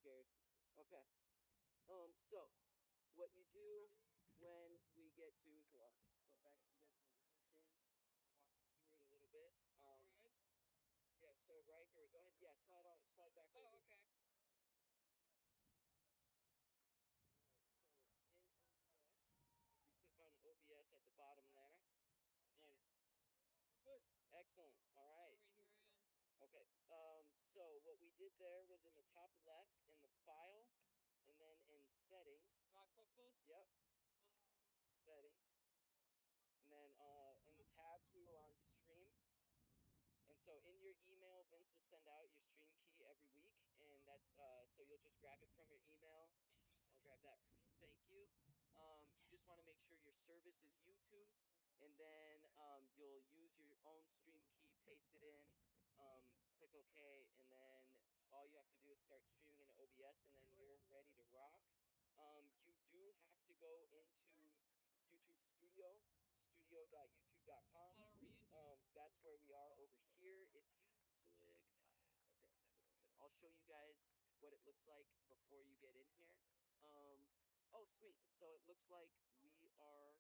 scares me. Okay. So what you do when we get to here, I'll take a step back so you guys can pinch in and walk you through it a little bit. Yeah. So right here, go ahead. Yeah, slide back over. Okay. All right. So in OBS, if you click on OBS at the bottom there, and excellent. All right. Right here I am. Okay. So what we did there was in the top left in the file, and then in settings. Do I click this? Yep. Um, Settings. And then in the tabs we were on stream. And so in your email, Vince will send out your stream key every week, and that so you'll just grab it from your email. I'll grab that from you. Thank you. You just want to make sure your service is YouTube, and then you'll use your own stream key, paste it in, click OK, and then all you have to do is start streaming into OBS, and then you're ready to rock. You do have to go into YouTube Studio, studio.youtube.com. not over you. That's where we are over here. If you click, don't have it open. I'll show you guys what it looks like before you get in here. Oh, sweet. So it looks like we are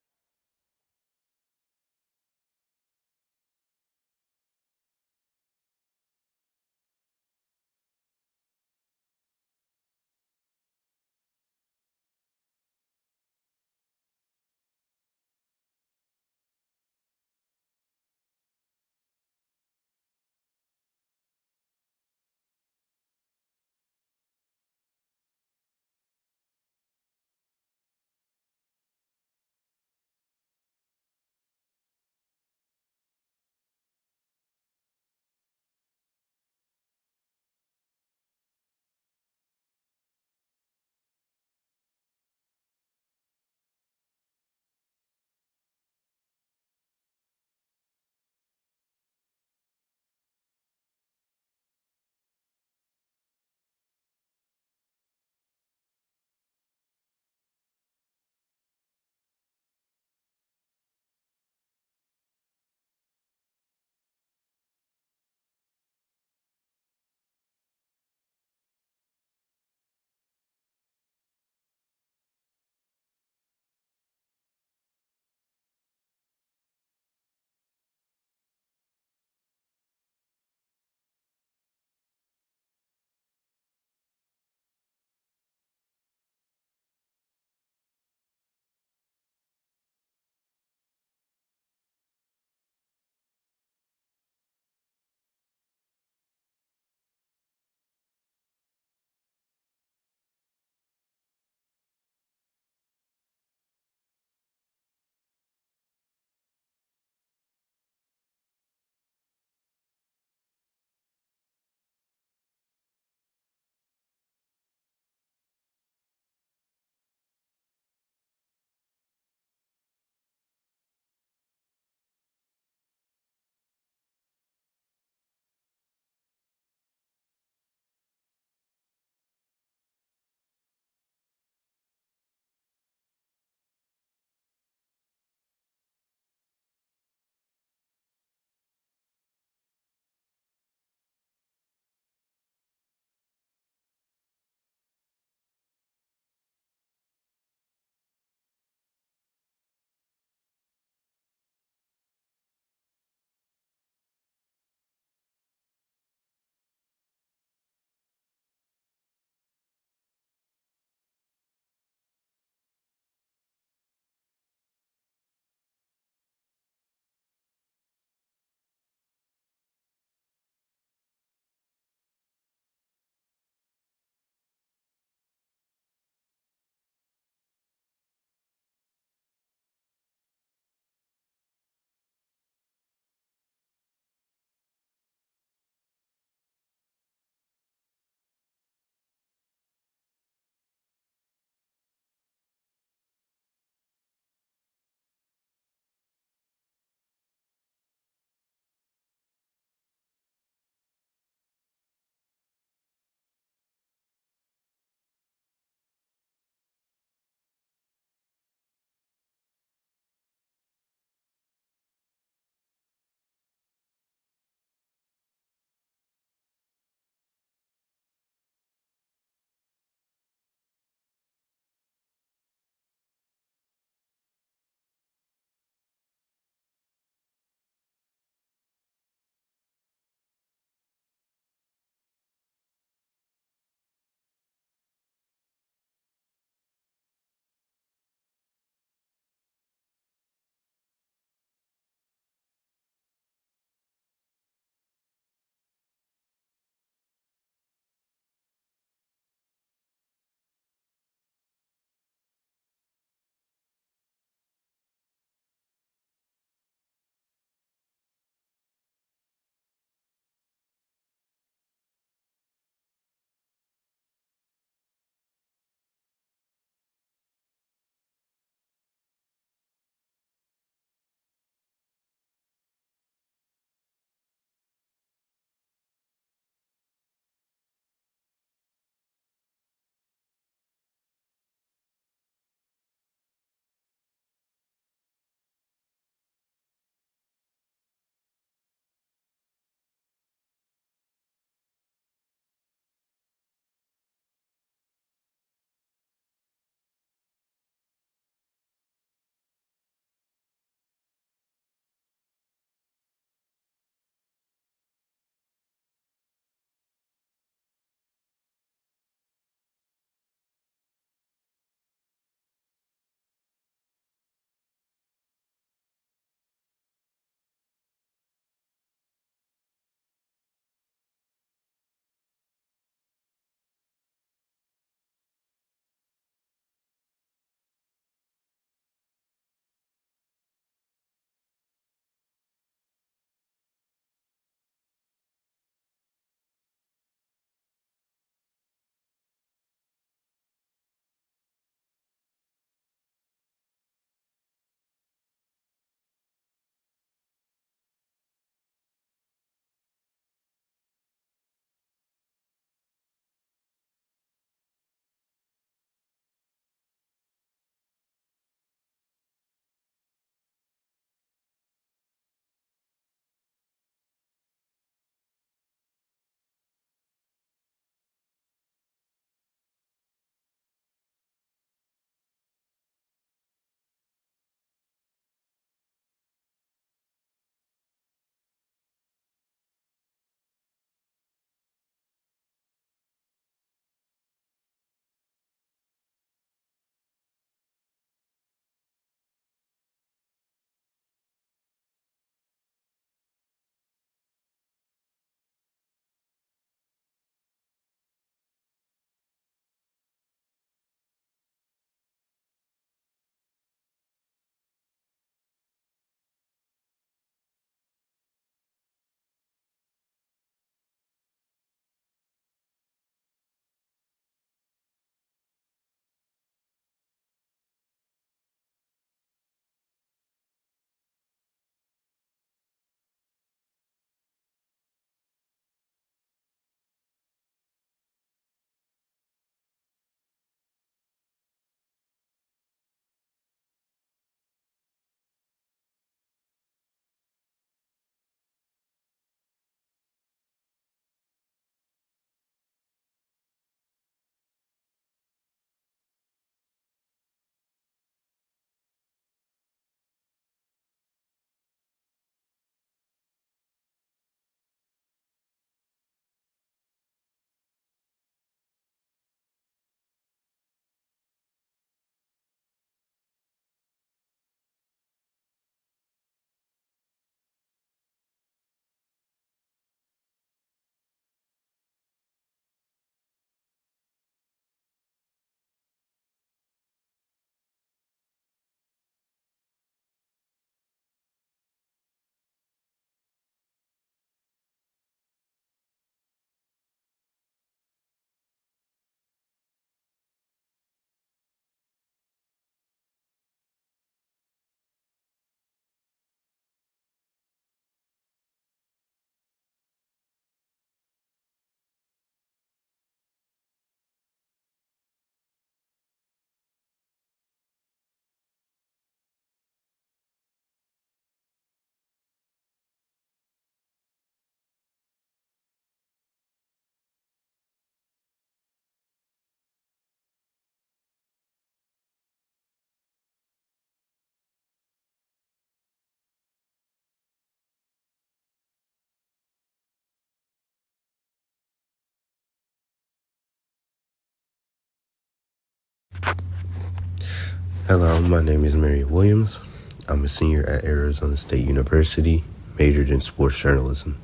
Hello, my name is Mary Williams. I'm a senior at Arizona State University, majored in sports journalism.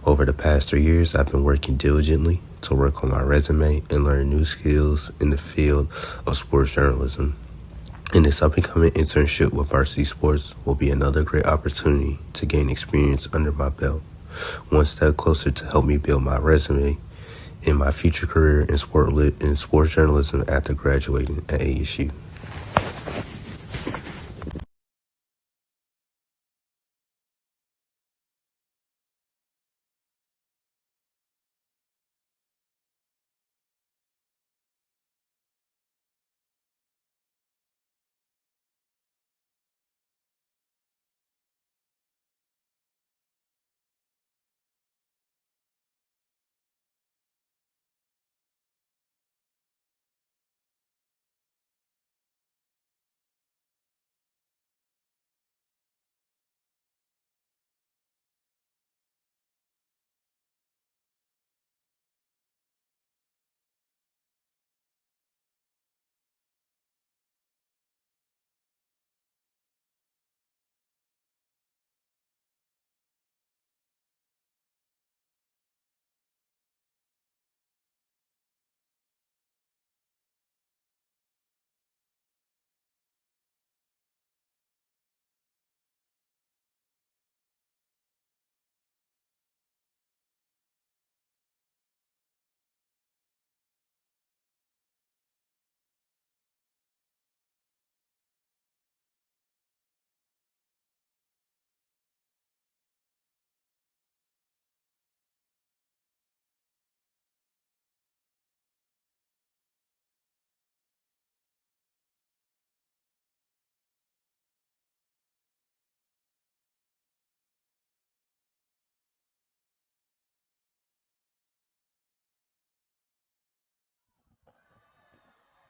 Over the past 3 years, I've been working diligently to work on my resume and learn new skills in the field of sports journalism. And this up and coming internship with Varsity Sports will be another great opportunity to gain experience under my belt. One step closer to help me build my resume in my future career in sports journalism after graduating at ASU.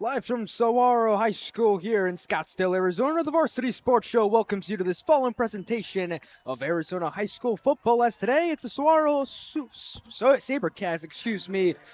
Live from Saguaro High School here in Scottsdale, Arizona, the Varsity Sports Show welcomes you to this fall-in presentation of Arizona High School football. As today, it's the Sabercats,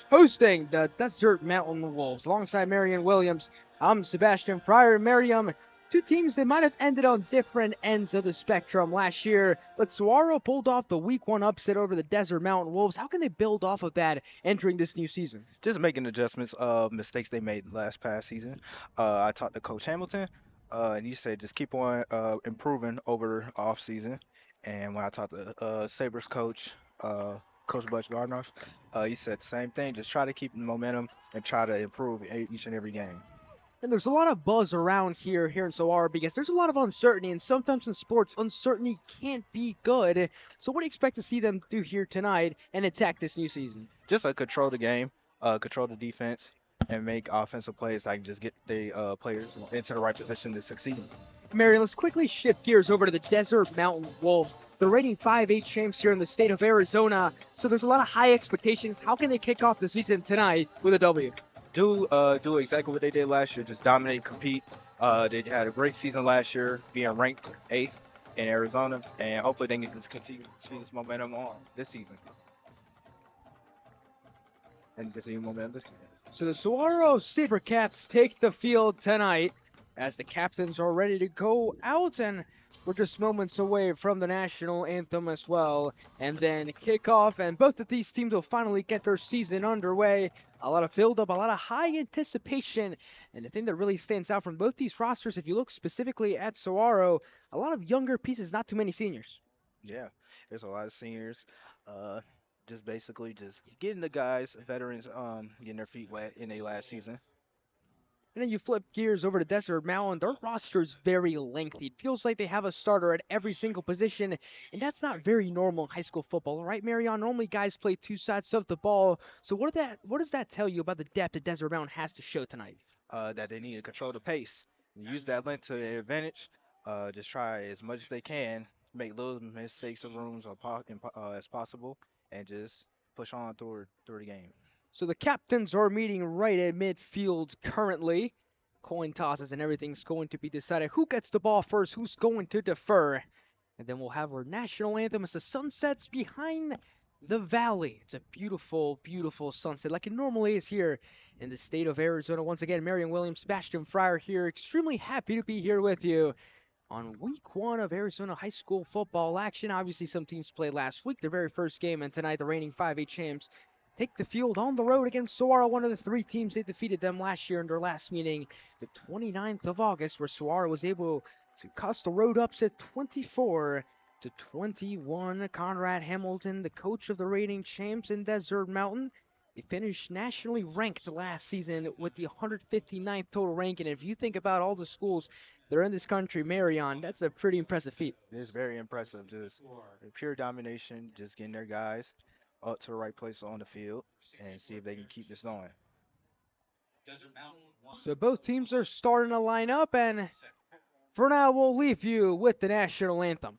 hosting the Desert Mountain Wolves. Alongside Marion Williams, I'm Sebastian Pryor. Miriam, two teams that might have ended on different ends of the spectrum last year, but Saguaro pulled off the Week 1 upset over the Desert Mountain Wolves. How can they build off of that entering this new season? Just making adjustments of mistakes they made last past season. I talked to Coach Hamilton, and he said just keep on improving over off season. And when I talked to Sabres coach, Coach Butch Gardner, he said the same thing. Just try to keep the momentum and try to improve each and every game. And there's a lot of buzz around here in Saguaro because there's a lot of uncertainty, and sometimes in sports, uncertainty can't be good. So, what do you expect to see them do here tonight and attack this new season? Just control the game, control the defense, and make offensive plays that can just get the players into the right position to succeed. Marion, let's quickly shift gears over to the Desert Mountain Wolves. They're reigning 5-8 champs here in the state of Arizona, so there's a lot of high expectations. How can they kick off the season tonight with a W? Do exactly what they did last year. Just dominate, compete. They had a great season last year, being ranked eighth in Arizona, and hopefully they can just continue this momentum on this season and continue momentum this season. So the Saguaro Sabercats take the field tonight as the captains are ready to go out, and we're just moments away from the national anthem as well. And then kickoff, and both of these teams will finally get their season underway. A lot of build-up, a lot of high anticipation, and the thing that really stands out from both these rosters, if you look specifically at Saguaro, a lot of younger pieces, not too many seniors. Yeah, there's a lot of seniors. Uh, just basically just getting the guys, veterans, getting their feet wet in their last season. And then you flip gears over to Desert Mountain. Their roster is very lengthy. It feels like they have a starter at every single position, and that's not very normal in high school football, right, Marion? Normally guys play two sides of the ball. So what does that tell you about the depth that Desert Mountain has to show tonight? That they need to control the pace, use that length to their advantage. Just try as much as they can, make little mistakes or rooms as possible, and just push on through the game. So the captains are meeting right at midfield currently. Coin tosses and everything's going to be decided. Who gets the ball first? Who's going to defer? And then we'll have our national anthem as the sun sets behind the valley. It's a beautiful, beautiful sunset, like it normally is here in the state of Arizona. Once again, Marion Williams, Sebastian Fryer here. Extremely happy to be here with you on week one of Arizona high school football action. Obviously, some teams played last week, their very first game, and tonight the reigning 5A champs take the field on the road against Saguaro, one of the three teams that defeated them last year in their last meeting, the 29th of August, where Saguaro was able to cost the road upset 24-21. Conrad Hamilton, the coach of the reigning champs in Desert Mountain, they finished nationally ranked last season with the 159th total ranking. And if you think about all the schools they're in this country, Marion. That's a pretty impressive feat. It's very impressive. Just pure domination, just getting their guys up to the right place on the field and see if they can keep this going. So both teams are starting to line up, and for now, we'll leave you with the national anthem.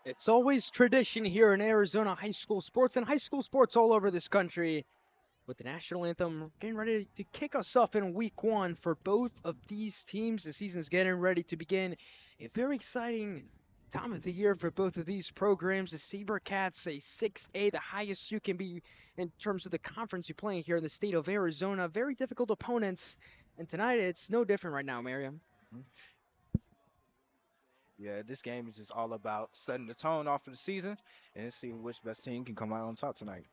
It's always tradition here in Arizona high school sports and high school sports all over this country, with the national anthem getting ready to kick us off in week one for both of these teams. The season's getting ready to begin. A very exciting time of the year for both of these programs. The SaberCats, a 6A, the highest you can be in terms of the conference you're playing here in the state of Arizona. Very difficult opponents. And tonight it's no different right now, Miriam. Mhm. Yeah, this game is just all about setting the tone off for the season and seeing which best team can come out on top tonight.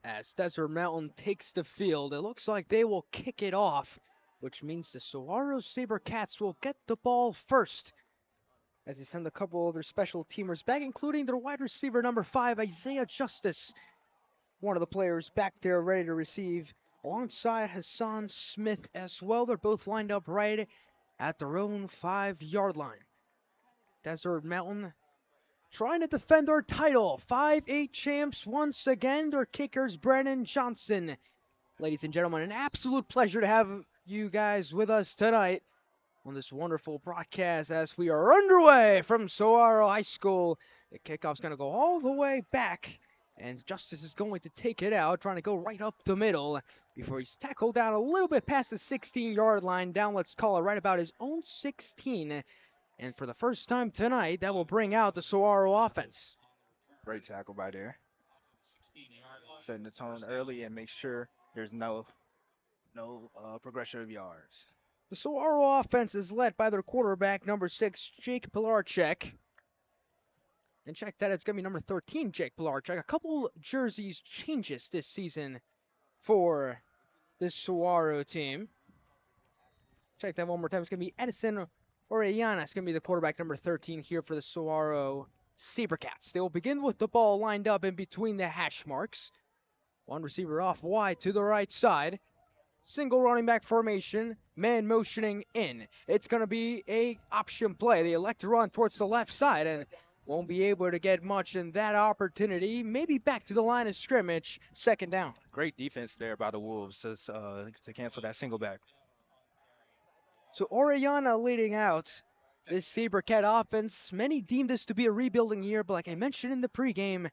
As Desert Mountain takes the field, it looks like they will kick it off, which means the Saguaro SaberCats will get the ball first as they send a couple of their special teamers back, including their wide receiver number 5, Isaiah Justice, one of the players back there ready to receive, alongside Hassan Smith as well. They're both lined up right at their own 5-yard line. Desert Mountain trying to defend their title. 5-8 champs once again. Their kickers, Brennan Johnson. Ladies and gentlemen, an absolute pleasure to have you guys with us tonight on this wonderful broadcast as we are underway from Saguaro High School. The kickoff's going to go all the way back, and Justice is going to take it out, trying to go right up the middle before he's tackled down a little bit past the 16-yard line, down, let's call it, right about his own 16. And for the first time tonight, that will bring out the Saguaro offense. Great tackle by there. Setting the tone early and make sure there's no progression of yards. The Saguaro offense is led by their quarterback, number 6, Jake Pilarchek. And check that, it's going to be number 13, Jake Pilarchek. A couple jerseys changes this season for this Saguaro team. Check that one more time. It's going to be Edison Orellana. It's going to be the quarterback, number 13 here for the Saguaro SaberCats. They will begin with the ball lined up in between the hash marks. One receiver off wide to the right side. Single running back formation, man motioning in. It's going to be a option play. They elect to run towards the left side and won't be able to get much in that opportunity. Maybe back to the line of scrimmage, second down. Great defense there by the Wolves to cancel that single back. So Orellana leading out this SaberCat offense. Many deem this to be a rebuilding year, but like I mentioned in the pregame,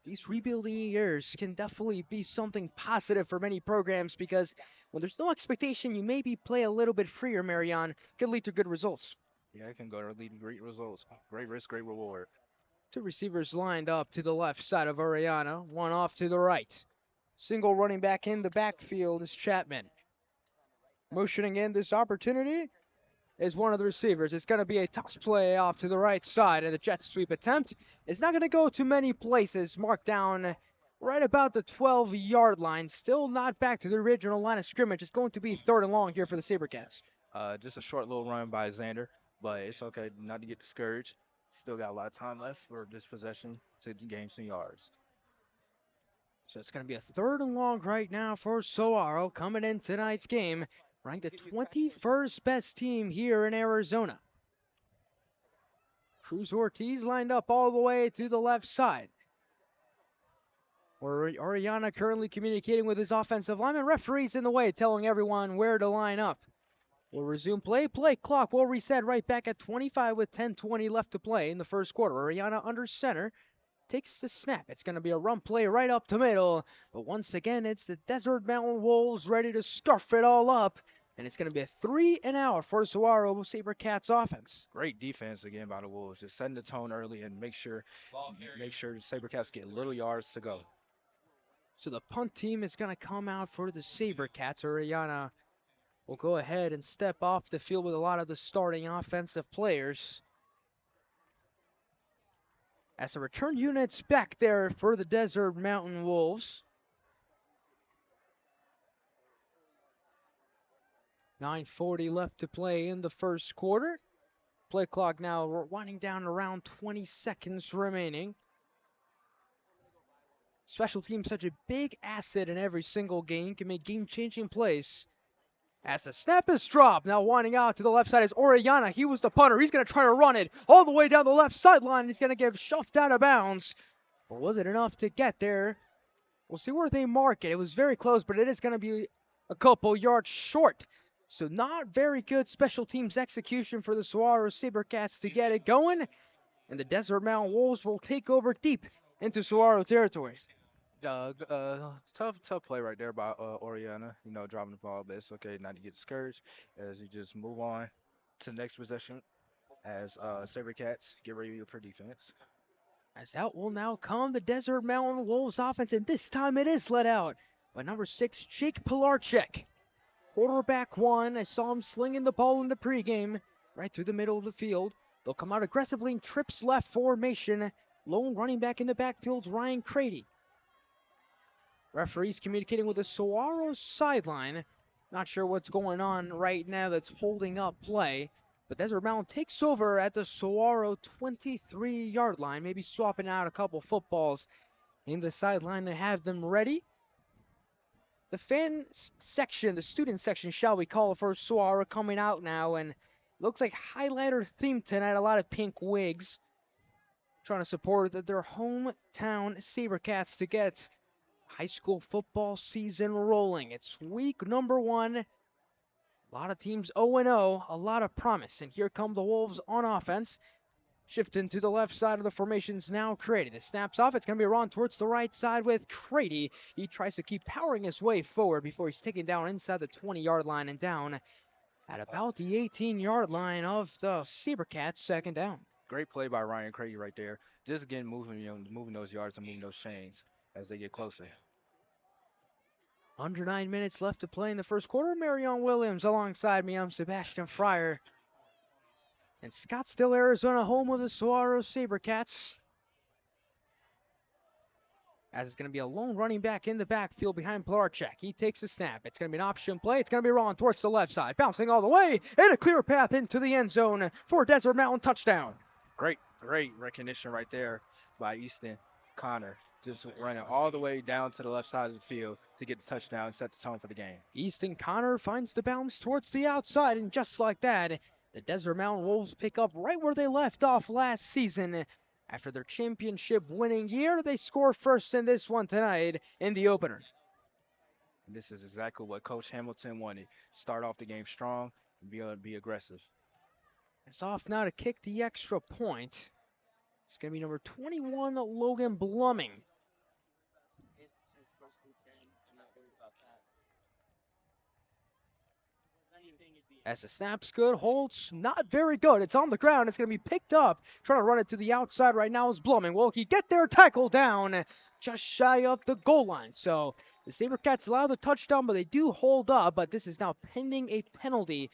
these rebuilding years can definitely be something positive for many programs because when there's no expectation, you maybe play a little bit freer, Marion, can lead to good results. Yeah, it can go to lead to great results. Great risk, great reward. Two receivers lined up to the left side of Ariana, one off to the right. Single running back in the backfield is Chapman. Motioning in this opportunity is one of the receivers. It's going to be a toss play off to the right side, and the jet sweep attempt is not going to go to many places. Marked down right about the 12-yard line. Still not back to the original line of scrimmage. It's going to be third and long here for the Sabercats. Just a short little run by Xander, but it's okay not to get discouraged. Still got a lot of time left for this possession to gain some yards. So it's going to be a third and long right now for Saguaro coming in tonight's game. Ranked the 21st best team here in Arizona. Cruz Ortiz lined up all the way to the left side. Oriana currently communicating with his offensive lineman. Referees in the way, telling everyone where to line up. We'll resume play. Play clock will reset right back at 25 with 10:20 left to play in the first quarter. Oriana under center takes the snap. It's going to be a run play right up the middle. But once again, it's the Desert Mountain Wolves ready to scarf it all up. And it's going to be a 3-and-out for Saguaro Sabercats offense. Great defense again by the Wolves, just setting the tone early and make sure the SaberCats get little yards to go. So the punt team is going to come out for the Sabercats. Oriana will go ahead and step off the field with a lot of the starting offensive players. As the return units back there for the Desert Mountain Wolves. 9:40 left to play in the first quarter. Play clock now winding down around 20 seconds remaining. Special teams such a big asset in every single game, can make game-changing plays. As the snap is dropped, now winding out to the left side is Orellana. He was the punter. He's going to try to run it all the way down the left sideline. He's going to get shoved out of bounds. But was it enough to get there? We'll see where they mark it. It was very close, but it is going to be a couple yards short. So not very good special teams execution for the Saguaro Sabercats to get it going. And the Desert Mountain Wolves will take over deep into Saguaro territory. Tough play right there by Oriana. Dropping the ball, but it's okay not to get discouraged as you just move on to the next possession as SaberCats get ready for defense. As out will now come the Desert Mountain Wolves offense, and this time it is let out by number 6, Jake Pilarczyk. Quarterback one, I saw him slinging the ball in the pregame, right through the middle of the field. They'll come out aggressively in trips left formation. Lone running back in the backfield's Ryan Crady. Referees communicating with the Saguaro sideline. Not sure what's going on right now that's holding up play. But Desert Mountain takes over at the Saguaro 23-yard line. Maybe swapping out a couple footballs in the sideline to have them ready. The fan section, the student section, shall we call it, for Saguaro coming out now. And looks like highlighter theme tonight. A lot of pink wigs. Trying to support their hometown Sabercats to get high school football season rolling. It's week number 1. A lot of teams 0-0, a lot of promise. And here come the Wolves on offense. Shifting to the left side of the formations now, Crady. The snaps off. It's going to be a run towards the right side with Crady. He tries to keep powering his way forward before he's taken down inside the 20-yard line and down at about the 18-yard line of the Sabercats, second down. Great play by Ryan Crady right there. Just again moving those yards and moving those chains as they get closer. Under 9 minutes left to play in the first quarter. Marion Williams alongside me. I'm Sebastian Fryer. In Scottsdale, Arizona, home of the Saguaro Sabercats. As it's going to be a lone running back in the backfield behind Pilarczyk. He takes the snap. It's going to be an option play. It's going to be rolling towards the left side. Bouncing all the way. And a clear path into the end zone for a Desert Mountain touchdown. Great recognition right there by Easton Connor. Just running all the way down to the left side of the field to get the touchdown and set the tone for the game. Easton Connor finds the bounce towards the outside. And just like that, the Desert Mountain Wolves pick up right where they left off last season. After their championship winning year, they score first in this one tonight in the opener. And this is exactly what Coach Hamilton wanted. Start off the game strong and be aggressive. It's off now to kick the extra point. It's going to be number 21, Logan Blumming. As the snap's good, holds not very good. It's on the ground. It's going to be picked up. Trying to run it to the outside right now is Bluming. Will he get there? Tackle down just shy of the goal line. So the SaberCats allow the touchdown, but they do hold up. But this is now pending a penalty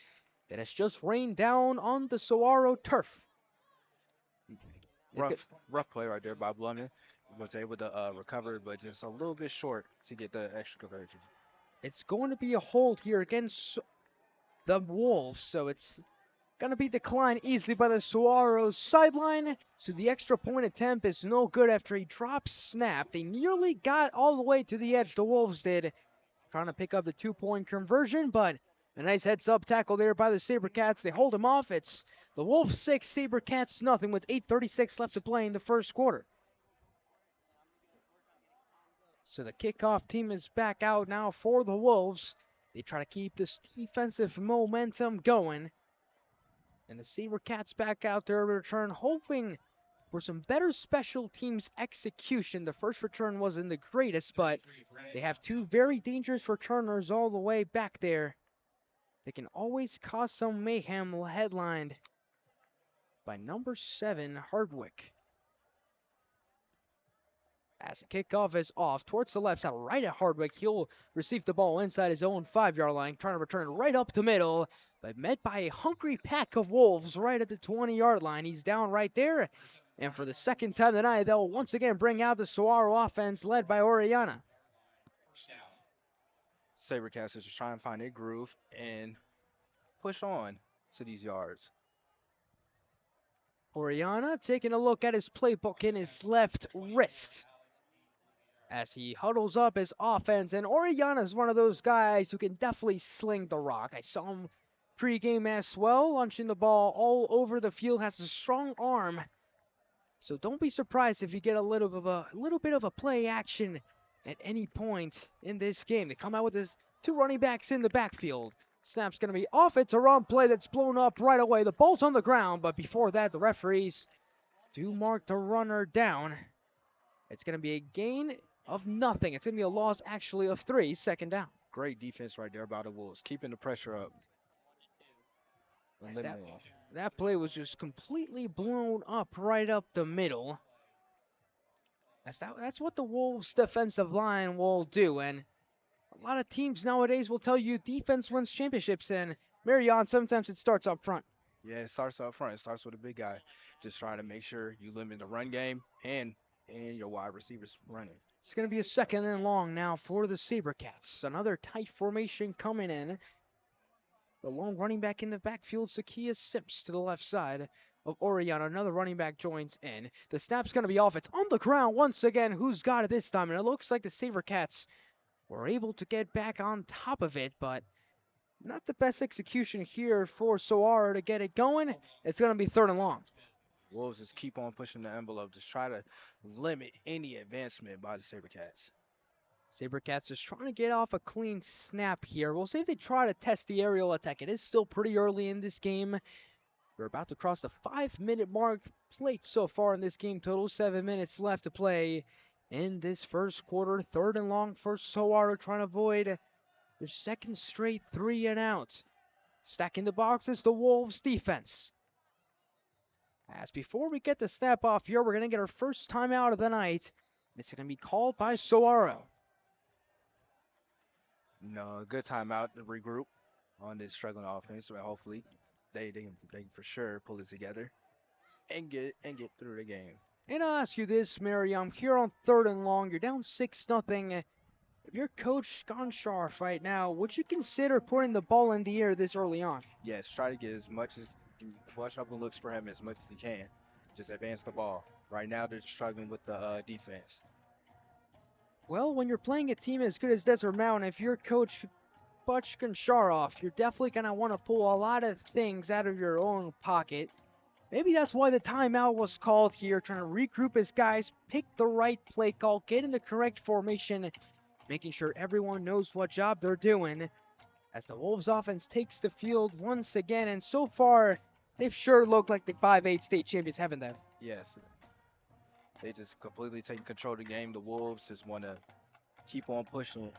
that has just rained down on the Saguaro turf. It's, Rough play right there by Blumen. Was able to recover, but just a little bit short to get the extra conversion. it's going to be a hold here against the Wolves. So it's going to be declined easily by the Saguaro sideline. So the extra point attempt is no good after he drops snap. They nearly got all the way to the edge, the Wolves did, trying to pick up the 2-point conversion, but a nice heads-up tackle there by the SaberCats. They hold him off. It's the Wolves 6, SaberCats nothing with 8:36 left to play in the first quarter. So the kickoff team is back out now for the Wolves. They try to keep this defensive momentum going. And the SaberCats back out there to return, hoping for some better special teams execution. The first return wasn't the greatest, but they have two very dangerous returners all the way back there. They can always cause some mayhem, headlined by number 7, Hardwick. As the kickoff is off towards the left side, right at Hardwick, he'll receive the ball inside his own 5-yard line, trying to return right up the middle, but met by a hungry pack of Wolves right at the 20-yard line. He's down right there, and for the second time tonight, they'll once again bring out the Saguaro offense led by Oriana. Sabercats is just trying to find a groove and push on to these yards. Oriana taking a look at his playbook in his left wrist as he huddles up his offense. And Oriana is one of those guys who can definitely sling the rock. I saw him pregame as well, launching the ball all over the field, has a strong arm. So don't be surprised if you get a little bit of a play action at any point in this game. They come out with his two running backs in the backfield. Snap's going to be off. It's a run play that's blown up right away. The ball's on the ground, but before that, the referees do mark the runner down. It's going to be a gain of nothing. It's going to be a loss, actually, of 3, second down. Great defense right there by the Wolves, keeping the pressure up. As that play was just completely blown up right up the middle. That's what the Wolves' defensive line will do. And a lot of teams nowadays will tell you defense wins championships. And Marion, sometimes it starts up front. Yeah, it starts up front. It starts with a big guy. Just trying to make sure you limit the run game and your wide receivers running. It's going to be a second and long now for the SaberCats. Another tight formation coming in. The lone running back in the backfield, Zacchaeus Sips to the left side of Oriana. Another running back joins in. The snap's going to be off. It's on the ground once again. Who's got it this time? And it looks like the SaberCats were able to get back on top of it, but not the best execution here for Saguaro to get it going. It's going to be third and long. Wolves just keep on pushing the envelope, just try to limit any advancement by the Sabercats. SaberCats just trying to get off a clean snap here. We'll see if they try to test the aerial attack. It is still pretty early in this game. We're about to cross the 5-minute mark. Played so far in this game total. 7 minutes left to play in this first quarter. Third and long for Saguaro, trying to avoid their second straight 3 and out. Stacking the boxes, the Wolves defense. As before we get the snap off here, we're going to get our first timeout of the night. It's going to be called by Saguaro. A good timeout to regroup on this struggling offense. But hopefully, they for sure pull it together and get through the game. And I'll ask you this, Miriam. Here on third and long, you're down 6-0. If you're Coach Gonchar right now, would you consider putting the ball in the air this early on? Yes, try to get as much open looks for him as much as he can. Just advance the ball. Right now, they're struggling with the defense. Well, when you're playing a team as good as Desert Mountain, if you're Coach Butch Goncharoff, you're definitely going to want to pull a lot of things out of your own pocket. Maybe that's why the timeout was called here, trying to regroup his guys, pick the right play call, get in the correct formation, making sure everyone knows what job they're doing. As the Wolves offense takes the field once again, and so far, they've sure looked like the 5-8 state champions, haven't they? Yes, they just completely take control of the game. The Wolves just want to keep on pushing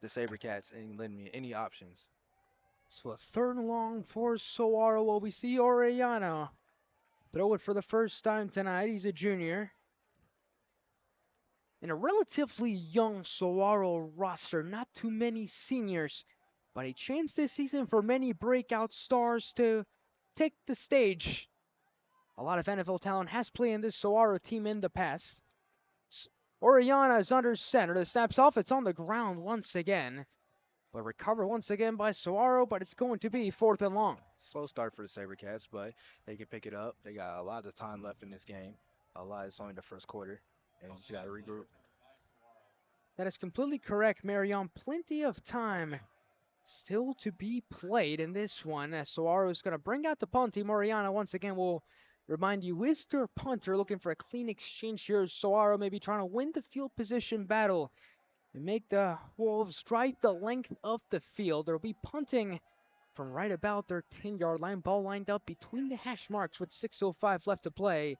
the Sabercats and letting me any options. So a third and long for Saguaro. Will we see Orellana throw it for the first time tonight? He's a junior. In a relatively young Saguaro roster, not too many seniors, but a chance this season for many breakout stars to take the stage. A lot of NFL talent has played in this Saguaro team in the past. Orellana is under center. The snap's off. It's on the ground once again. But recovered once again by Saguaro, but it's going to be 4th and long. Slow start for the SaberCats, but they can pick it up. They got a lot of time left in this game. A lot. It's only the first quarter, and you just got to regroup. That is completely correct, Marion. Plenty of time still to be played in this one, as Saguaro is going to bring out the punt team. Orellana once again will remind you, is their punter looking for a clean exchange here? Saguaro may be trying to win the field position battle and make the Wolves drive the length of the field. They'll be punting from right about their 10-yard line. Ball lined up between the hash marks with 6:05 left to play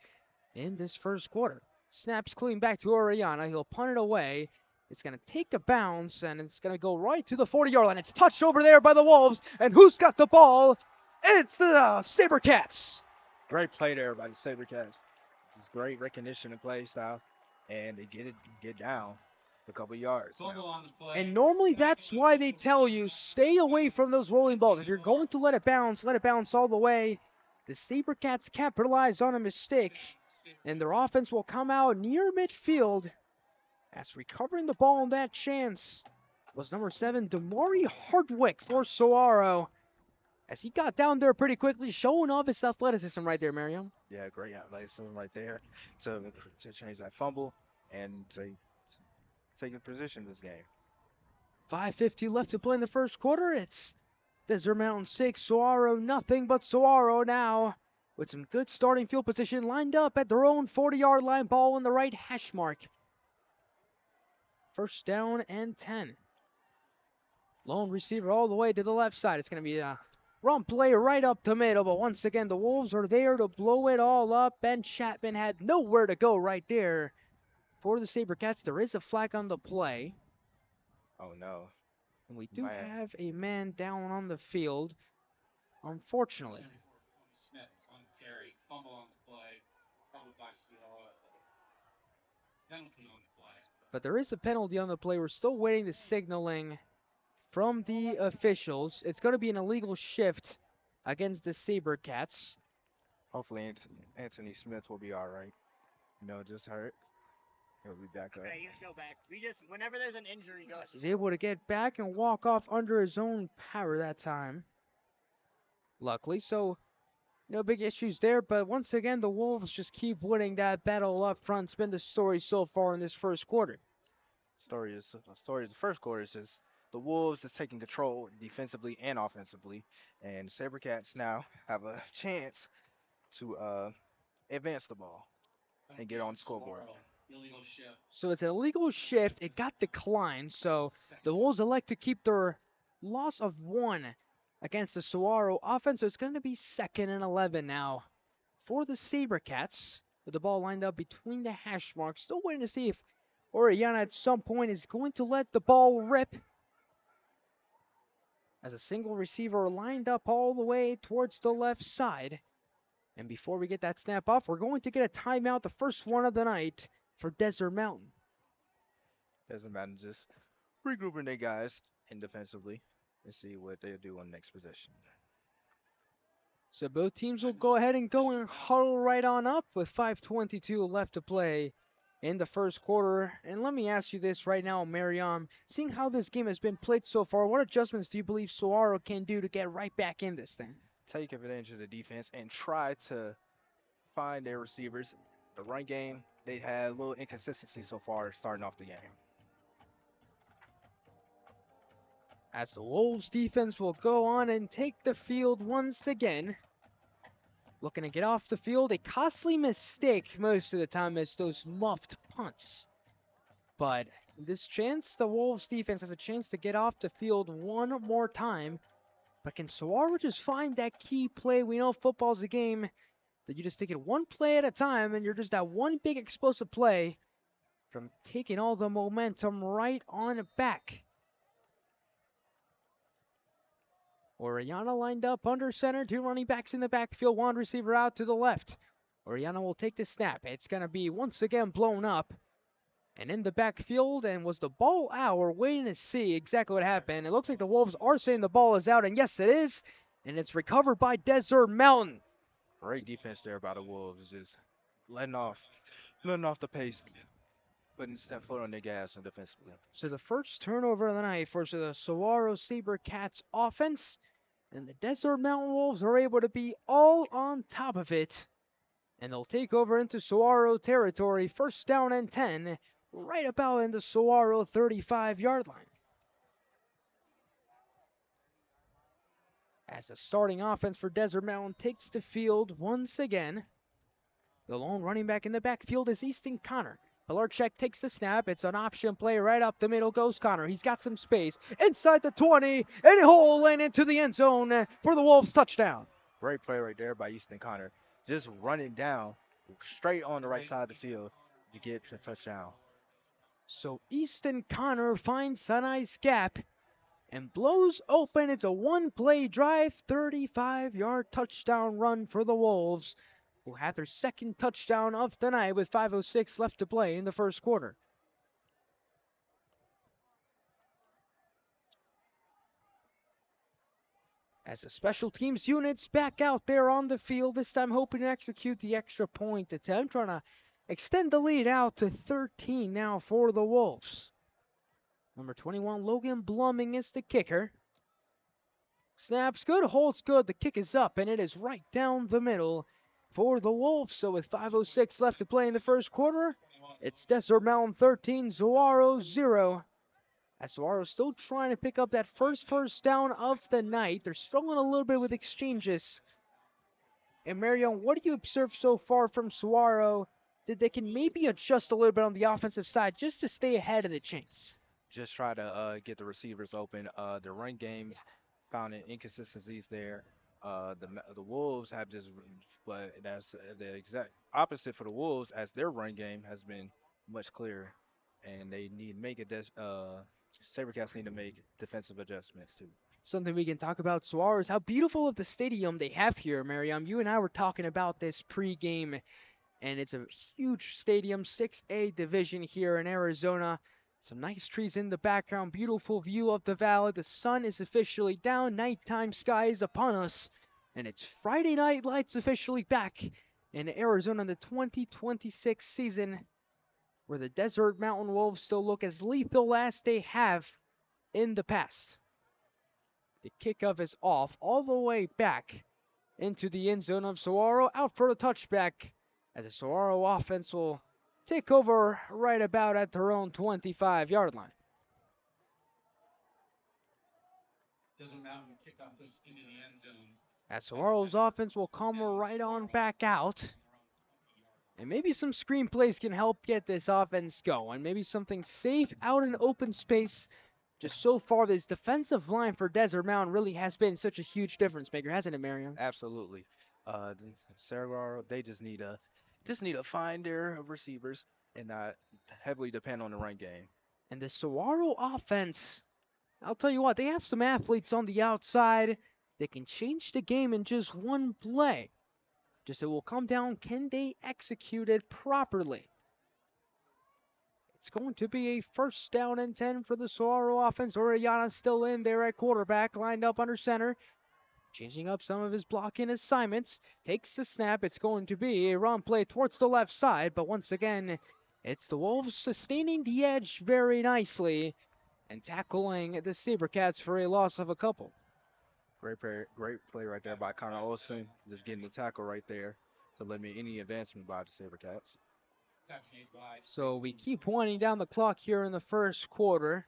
in this first quarter. Snaps clean back to Orellana. He'll punt it away. It's going to take a bounce, and it's going to go right to the 40-yard line. It's touched over there by the Wolves, and who's got the ball? It's the SaberCats. Great play there by the SaberCats. Just great recognition and play style, and they get down a couple yards. And normally that's why they tell you, stay away from those rolling balls. If you're going to let it bounce all the way. The SaberCats capitalize on a mistake, and their offense will come out near midfield. As recovering the ball on that chance was number 7, Damari Hardwick for Saguaro. As he got down there pretty quickly, showing off his athleticism right there, Mariam. Yeah, great athleticism right there to change that fumble and to take a position this game. 5:50 left to play in the first quarter. It's Desert Mountain 6, Saguaro nothing, but Saguaro now with some good starting field position lined up at their own 40-yard line, ball on the right hash mark. First down and 10. Lone receiver all the way to the left side. It's going to be a run play right up the middle, but once again, the Wolves are there to blow it all up. Ben Chapman had nowhere to go right there for the SaberCats. There is a flag on the play. Oh, no. And we do have a man down on the field, unfortunately. But there is a penalty on the play. We're still waiting the signaling from the officials. It's going to be an illegal shift against the SaberCats. Hopefully Anthony Smith will be all right. Just hurt. He'll be back up. Okay, you can go back. Whenever there's an injury, go. He's able to get back and walk off under his own power that time. Luckily, so no big issues there. But once again, the Wolves just keep winning that battle up front. It's been the story so far in this first quarter. The story of the first quarter is just the Wolves is taking control defensively and offensively, and SaberCats now have a chance to advance the ball and get on the scoreboard. So it's an illegal shift. It got declined. So the Wolves elect to keep their loss of 1 against the Saguaro offense. So it's going to be 2nd and 11 now for the SaberCats, with the ball lined up between the hash marks. Still waiting to see if Orellana at some point is going to let the ball rip, as a single receiver lined up all the way towards the left side. And before we get that snap off, we're going to get a timeout, the first one of the night for Desert Mountain. Desert Mountain just regrouping their guys in defensively and see what they'll do on the next possession. So both teams will go ahead and go and huddle right on up with 5:22 left to play in the first quarter. And let me ask you this right now, Mariam. Seeing how this game has been played so far, what adjustments do you believe Saguaro can do to get right back in this thing? Take advantage of the defense and try to find their receivers. The run game, they had a little inconsistency so far starting off the game. As the Wolves defense will go on and take the field once again. Looking to get off the field. A costly mistake most of the time is those muffed punts. But this chance, the Wolves defense has a chance to get off the field one more time. But can Saguaro just find that key play? We know football's a game that you just take it one play at a time, and you're just that one big explosive play from taking all the momentum right on back. Oriana lined up under center, two running backs in the backfield, one receiver out to the left. Oriana will take the snap. It's going to be once again blown up. And in the backfield, and was the ball out? We're waiting to see exactly what happened. It looks like the Wolves are saying the ball is out, and yes, it is. And it's recovered by Desert Mountain. Great defense there by the Wolves, just letting off the pace, putting step foot on the gas and defensively. So the first turnover of the night for the Saguaro SaberCats offense, and the Desert Mountain Wolves are able to be all on top of it. And they'll take over into Saguaro territory, first down and 10, right about in the Saguaro 35-yard line. As the starting offense for Desert Mountain takes the field once again. The lone running back in the backfield is Easton Connor. Pilarczyk takes the snap. It's an option play. Right up the middle goes Connor. He's got some space. Inside the 20. And hole and into the end zone for the Wolves touchdown. Great play right there by Easton Connor. Just running down straight on the right side of the field to get to touchdown. So Easton Connor finds a nice gap and blows open. It's a one-play drive, 35-yard touchdown run for the Wolves, who had their second touchdown of the night with 5:06 left to play in the first quarter. As the special teams units back out there on the field, this time hoping to execute the extra point attempt, trying to extend the lead out to 13 now for the Wolves. Number 21, Logan Bluming is the kicker. Snaps good, holds good, the kick is up, and it is right down the middle for the Wolves. So with 5:06 left to play in the first quarter, it's Desert Mountain 13, Saguaro 0. As Saguaro still trying to pick up that first down of the night. They're struggling a little bit with exchanges. And Marion, what do you observe so far from Saguaro that they can maybe adjust a little bit on the offensive side just to stay ahead of the chains? Just try to get the receivers open. The run game found inconsistencies there. The Wolves have just, but that's the exact opposite for the Wolves, as their run game has been much clearer, and they need to make SaberCats need to make defensive adjustments too. Something we can talk about Saguaro is how beautiful of the stadium they have here, Mariam. You and I were talking about this pre-game, and it's a huge stadium, 6A division here in Arizona. Some nice trees in the background, beautiful view of the valley. The sun is officially down, nighttime sky is upon us, and it's Friday night lights officially back in Arizona in the 2026 season, where the Desert Mountain Wolves still look as lethal as they have in the past. The kickoff is off all the way back into the end zone of Saguaro, out for the touchback, as the Saguaro offense will take over right about at their own 25-yard line. As Saguaro's offense will come right on back out. And maybe some screenplays can help get this offense going. Maybe something safe out in open space. Just so far, this defensive line for Desert Mountain really has been such a huge difference maker, hasn't it, Marion? Absolutely. Saguaro, they just need to find their receivers and not heavily depend on the run game. And the Saguaro offense, I'll tell you what, they have some athletes on the outside that can change the game in just one play. Just it will come down, can they execute it properly? It's going to be a first down and 10 for the Saguaro offense. Orellana's still in there at quarterback, lined up under center. Changing up some of his blocking assignments. Takes the snap. It's going to be a run play towards the left side. But once again, it's the Wolves sustaining the edge very nicely and tackling the SaberCats for a loss of a couple. Great play right there by Connor Olsen. Just getting the tackle right there to limit any advancement by the SaberCats. So we keep winding down the clock here in the first quarter.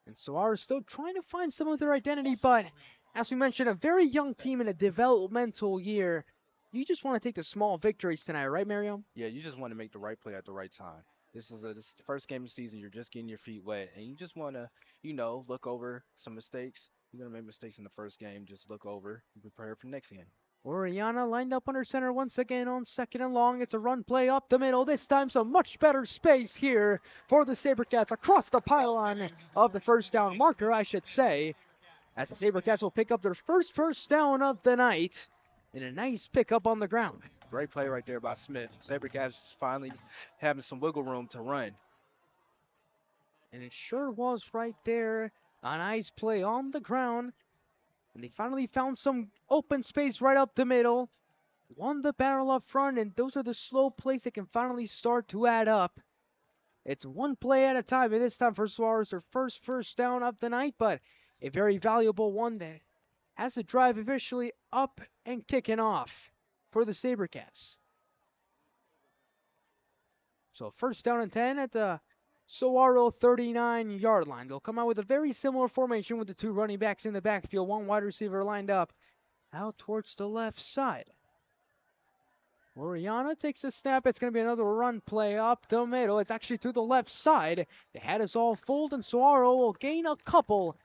And Saguaro still trying to find some of their identity, but as we mentioned, a very young team in a developmental year. You just want to take the small victories tonight, right, Mario? Yeah, you just want to make the right play at the right time. This is the first game of the season. You're just getting your feet wet, and you just want to, look over some mistakes. You're going to make mistakes in the first game. Just look over and prepare for the next game. Oriana lined up under center once again on second and long. It's a run play up the middle. This time some much better space here for the SaberCats across the pylon of the first down marker, I should say. as the SaberCats will pick up their first down of the night in a nice pickup on the ground. Great play right there by Smith. Sabercats finally having some wiggle room to run. And it sure was right there. A nice play on the ground. And they finally found some open space right up the middle. Won the battle up front, and those are the slow plays that can finally start to add up. It's one play at a time, and this time for Suarez, their first down of the night, but a very valuable one that has the drive officially up and kicking off for the SaberCats. So first down and 10 at the Saguaro 39-yard line. They'll come out with a very similar formation with the two running backs in the backfield, one wide receiver lined up out towards the left side. Oriana takes a snap. It's going to be another run play up the middle. It's actually to the left side. The head is all full, and Saguaro will gain a couple.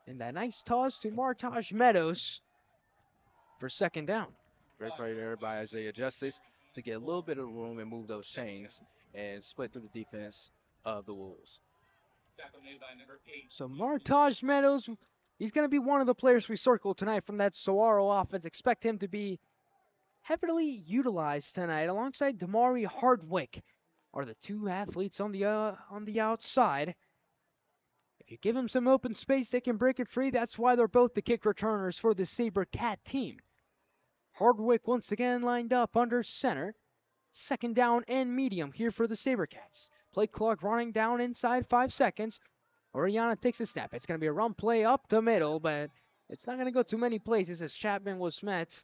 And that nice toss to Martaj Meadows for second down. Great play there by Isaiah Justice to get a little bit of room and move those chains and split through the defense of the Wolves. So Martaj Meadows, he's going to be one of the players we circled tonight from that Saguaro offense. Expect him to be heavily utilized tonight alongside Damari Hardwick are the two athletes on the outside. If you give them some open space, they can break it free. That's why they're both the kick returners for the SaberCat team. Hardwick once again lined up under center. Second down and medium here for the SaberCats. Play clock running down inside 5 seconds. Oriana takes a snap. It's going to be a run play up the middle, but it's not going to go too many places as Chapman was met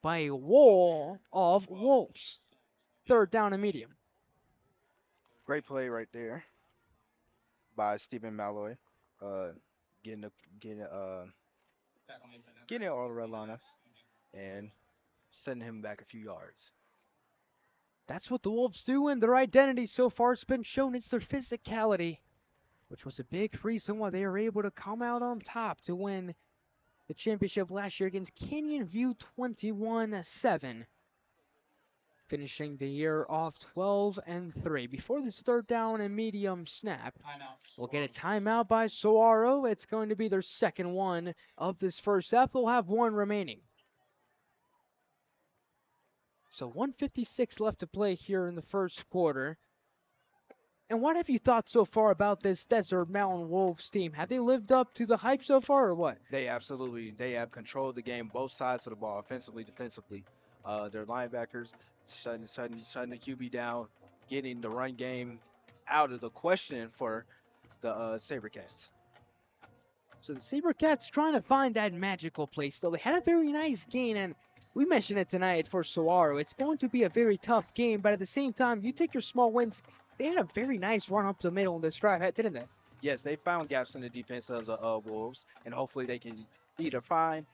by a wall of Wolves. Third down and medium. Great play right there by Stephen Malloy, uh, getting the, getting getting it all the red line and sending him back a few yards. That's what the Wolves do, and their identity so far has been shown. It's their physicality, which was a big reason why they were able to come out on top to win the championship last year against Canyon View 21-7. Finishing the year off 12-3. Before this third down and medium snap, we'll get a timeout by Saguaro. It's going to be their second one of this first half. They'll have one remaining. So 1:56 left to play here in the first quarter. And what have you thought so far about this Desert Mountain Wolves team? Have they lived up to the hype so far or what? They have controlled the game, both sides of the ball, offensively, defensively. Their linebackers shutting the QB down, getting the run game out of the question for the SaberCats. So the SaberCats trying to find that magical place, though. They had a very nice game, and we mentioned it tonight for Saguaro. It's going to be a very tough game, but at the same time, you take your small wins. They had a very nice run up the middle in this drive, didn't they? Yes, they found gaps in the defense of the Wolves, and hopefully they can either find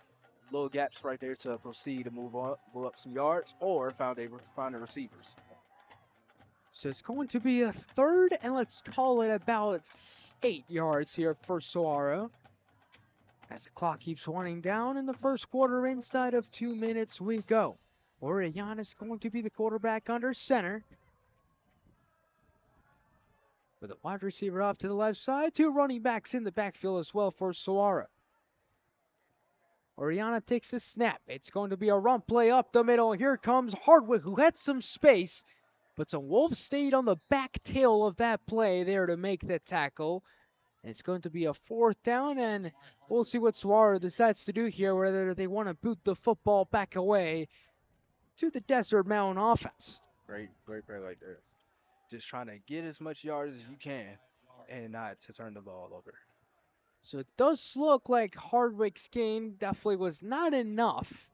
little gaps right there to proceed to move up some yards, or find the receivers. So it's going to be a third, and let's call it about 8 yards here for Saguaro. As the clock keeps winding down in the first quarter, inside of 2 minutes we go. Orellana is going to be the quarterback under center. With a wide receiver off to the left side, two running backs in the backfield as well for Saguaro. Oriana takes a snap. It's going to be a run play up the middle. Here comes Hardwick, who had some space, but some Wolves stayed on the back tail of that play there to make the tackle. It's going to be a fourth down, and we'll see what Saguaro decides to do here, whether they want to boot the football back away to the Desert Mountain offense. Great play right there. Just trying to get as much yards as you can and not to turn the ball over. So it does look like Hardwick's gain definitely was not enough.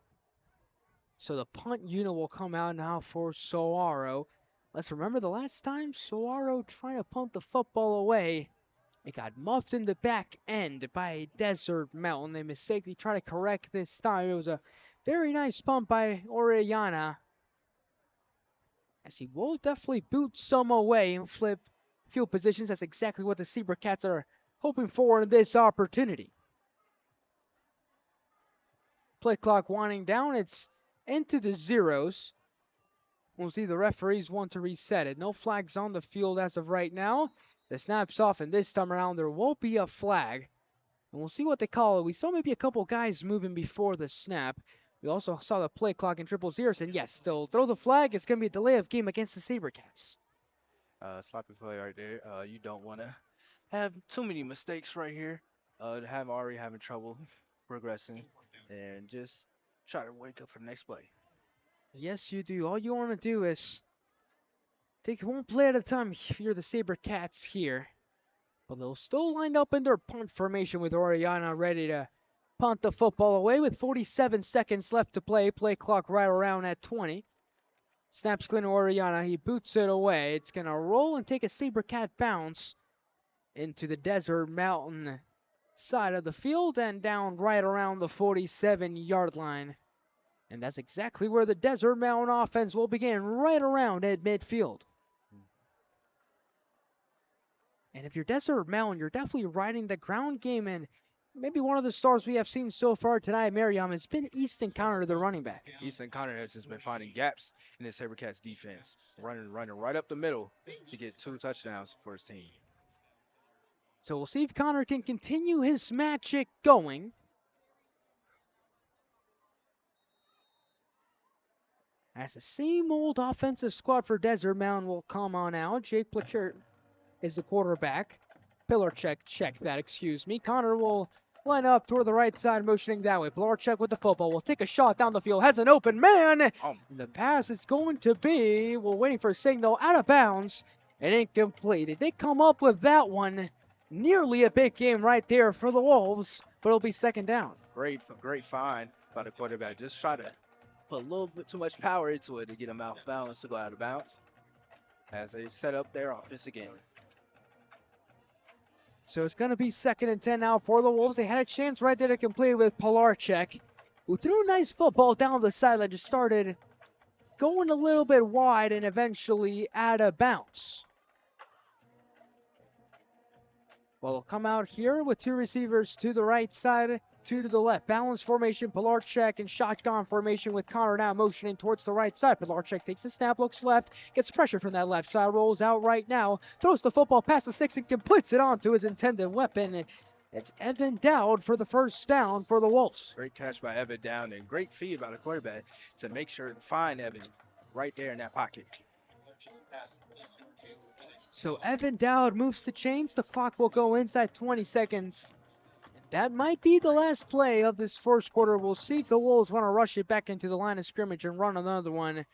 So the punt unit will come out now for Saguaro. Let's remember the last time Saguaro trying to punt the football away. It got muffed in the back end by Desert Mountain. They mistakenly tried to correct this time. It was a very nice punt by Orellana, as he will definitely boot some away and flip field positions. That's exactly what the SaberCats are hoping for in this opportunity. Play clock winding down. It's into the zeros. We'll see the referees want to reset it. No flags on the field as of right now. The snap's off, and this time around there won't be a flag. and we'll see what they call it. We saw maybe a couple guys moving before the snap. We also saw the play clock in triple zeros, and yes, they'll throw the flag. It's going to be a delay of game against the SaberCats. Sloppy play right there. You don't want to have too many mistakes right here. To have already having trouble progressing, and just try to wake up for the next play. Yes, you do. All you want to do is take one play at a time if you're the SaberCats here. But they'll still line up in their punt formation with Oriana ready to punt the football away with 47 seconds left to play. Play clock right around at 20. Snaps going to Oriana. He boots it away. It's going to roll and take a SaberCat bounce into the Desert Mountain side of the field and down right around the 47-yard line. And that's exactly where the Desert Mountain offense will begin, right around at midfield. And if you're Desert Mountain, you're definitely riding the ground game. And maybe one of the stars we have seen so far tonight, Miriam, has been Easton Connor, the running back. Easton Connor has just been finding gaps in the SaberCats defense, running right up the middle to get 2 touchdowns for his team. So we'll see if Connor can continue his magic going. As the same old offensive squad for Desert Mountain will come on out. Jake Pletcher is the quarterback. Pillar check that, excuse me. Connor will line up toward the right side, motioning that way. Pilarczyk with the football will take a shot down the field, has an open man. The pass is going to be, we're waiting for a signal, out of bounds and incomplete. They come up with that one. Nearly a big game right there for the Wolves, but it'll be second down. Great find by the quarterback. Just try to put a little bit too much power into it to get him out of bounds to go out of bounds as they set up their offense again. So it's going to be 2nd and 10 now for the Wolves. They had a chance right there to complete with Pilarczyk, who threw a nice football down the sideline, just started going a little bit wide and eventually out of bounds. Well, they'll come out here with 2 receivers to the right side, 2 to the left. Balance formation, Pilarczyk and shotgun formation with Connor now motioning towards the right side. Pilarczyk takes a snap, looks left, gets pressure from that left side, rolls out right now, throws the football past the 6 and completes it onto his intended weapon. It's Evan Dowd for the first down for the Wolves. Great catch by Evan Dowd and great feed by the quarterback to make sure to find Evan right there in that pocket. So Evan Dowd moves the chains. The clock will go inside 20 seconds. That might be the last play of this first quarter. We'll see if the Wolves want to rush it back into the line of scrimmage and run another one.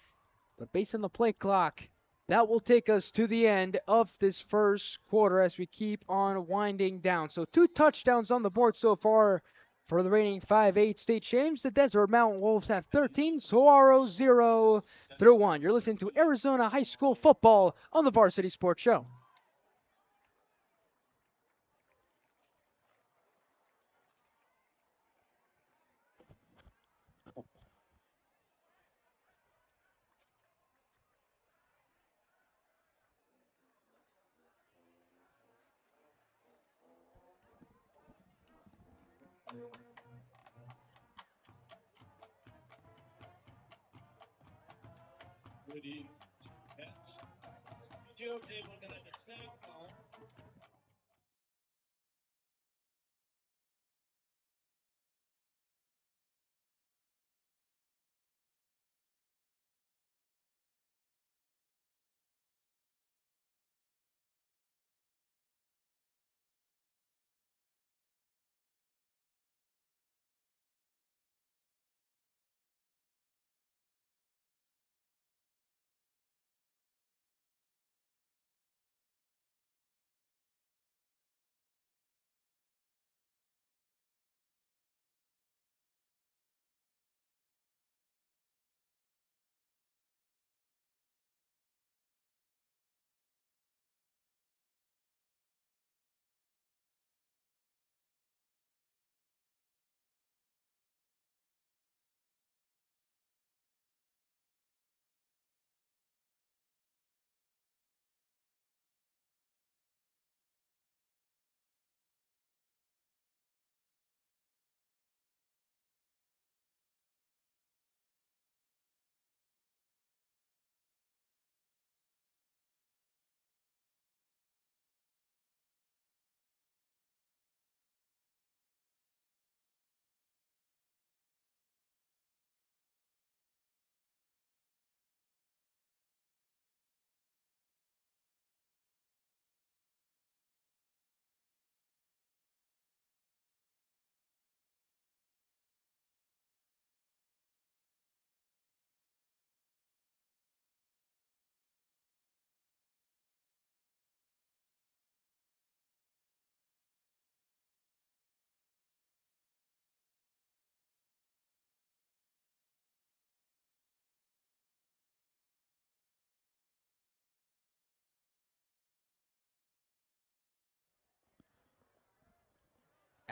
But based on the play clock, that will take us to the end of this first quarter as we keep on winding down. So 2 touchdowns on the board so far for the reigning 5A state champs. The Desert Mountain Wolves have 13, Saguaro 0 through 1. You're listening to Arizona High School football on the Varsity Sports Show.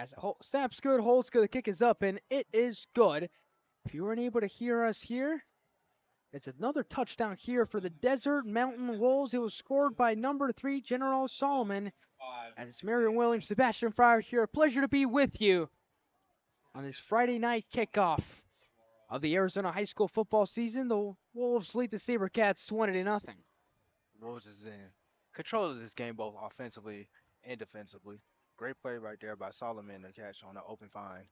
As snaps good, holds good, the kick is up, and it is good. If you weren't able to hear us here, it's another touchdown here for the Desert Mountain Wolves. It was scored by number 3, General Solomon. And it's Marion Williams, Sebastian Fryer here. Pleasure to be with you on this Friday night kickoff of the Arizona high school football season. The Wolves lead the SaberCats 20-0. Wolves is in control of this game both offensively and defensively. Great play right there by Solomon to catch on the open find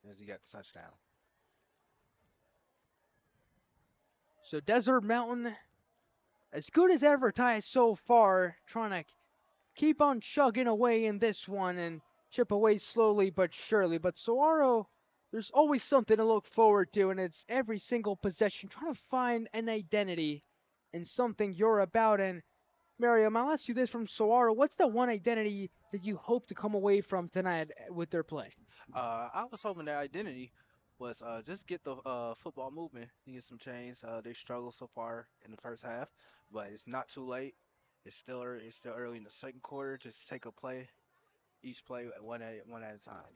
as he got the touchdown. So Desert Mountain, as good as advertised so far, trying to keep on chugging away in this one and chip away slowly but surely. But Saguaro, there's always something to look forward to, and it's every single possession trying to find an identity and something you're about. And Miriam, I'll ask you this from Saguaro. What's the one identity that you hope to come away from tonight with their play? I was hoping their identity was just get the football movement and get some chains. They struggled so far in the first half, but it's not too late. It's still early in the second quarter. Just take a play, each play one at a time.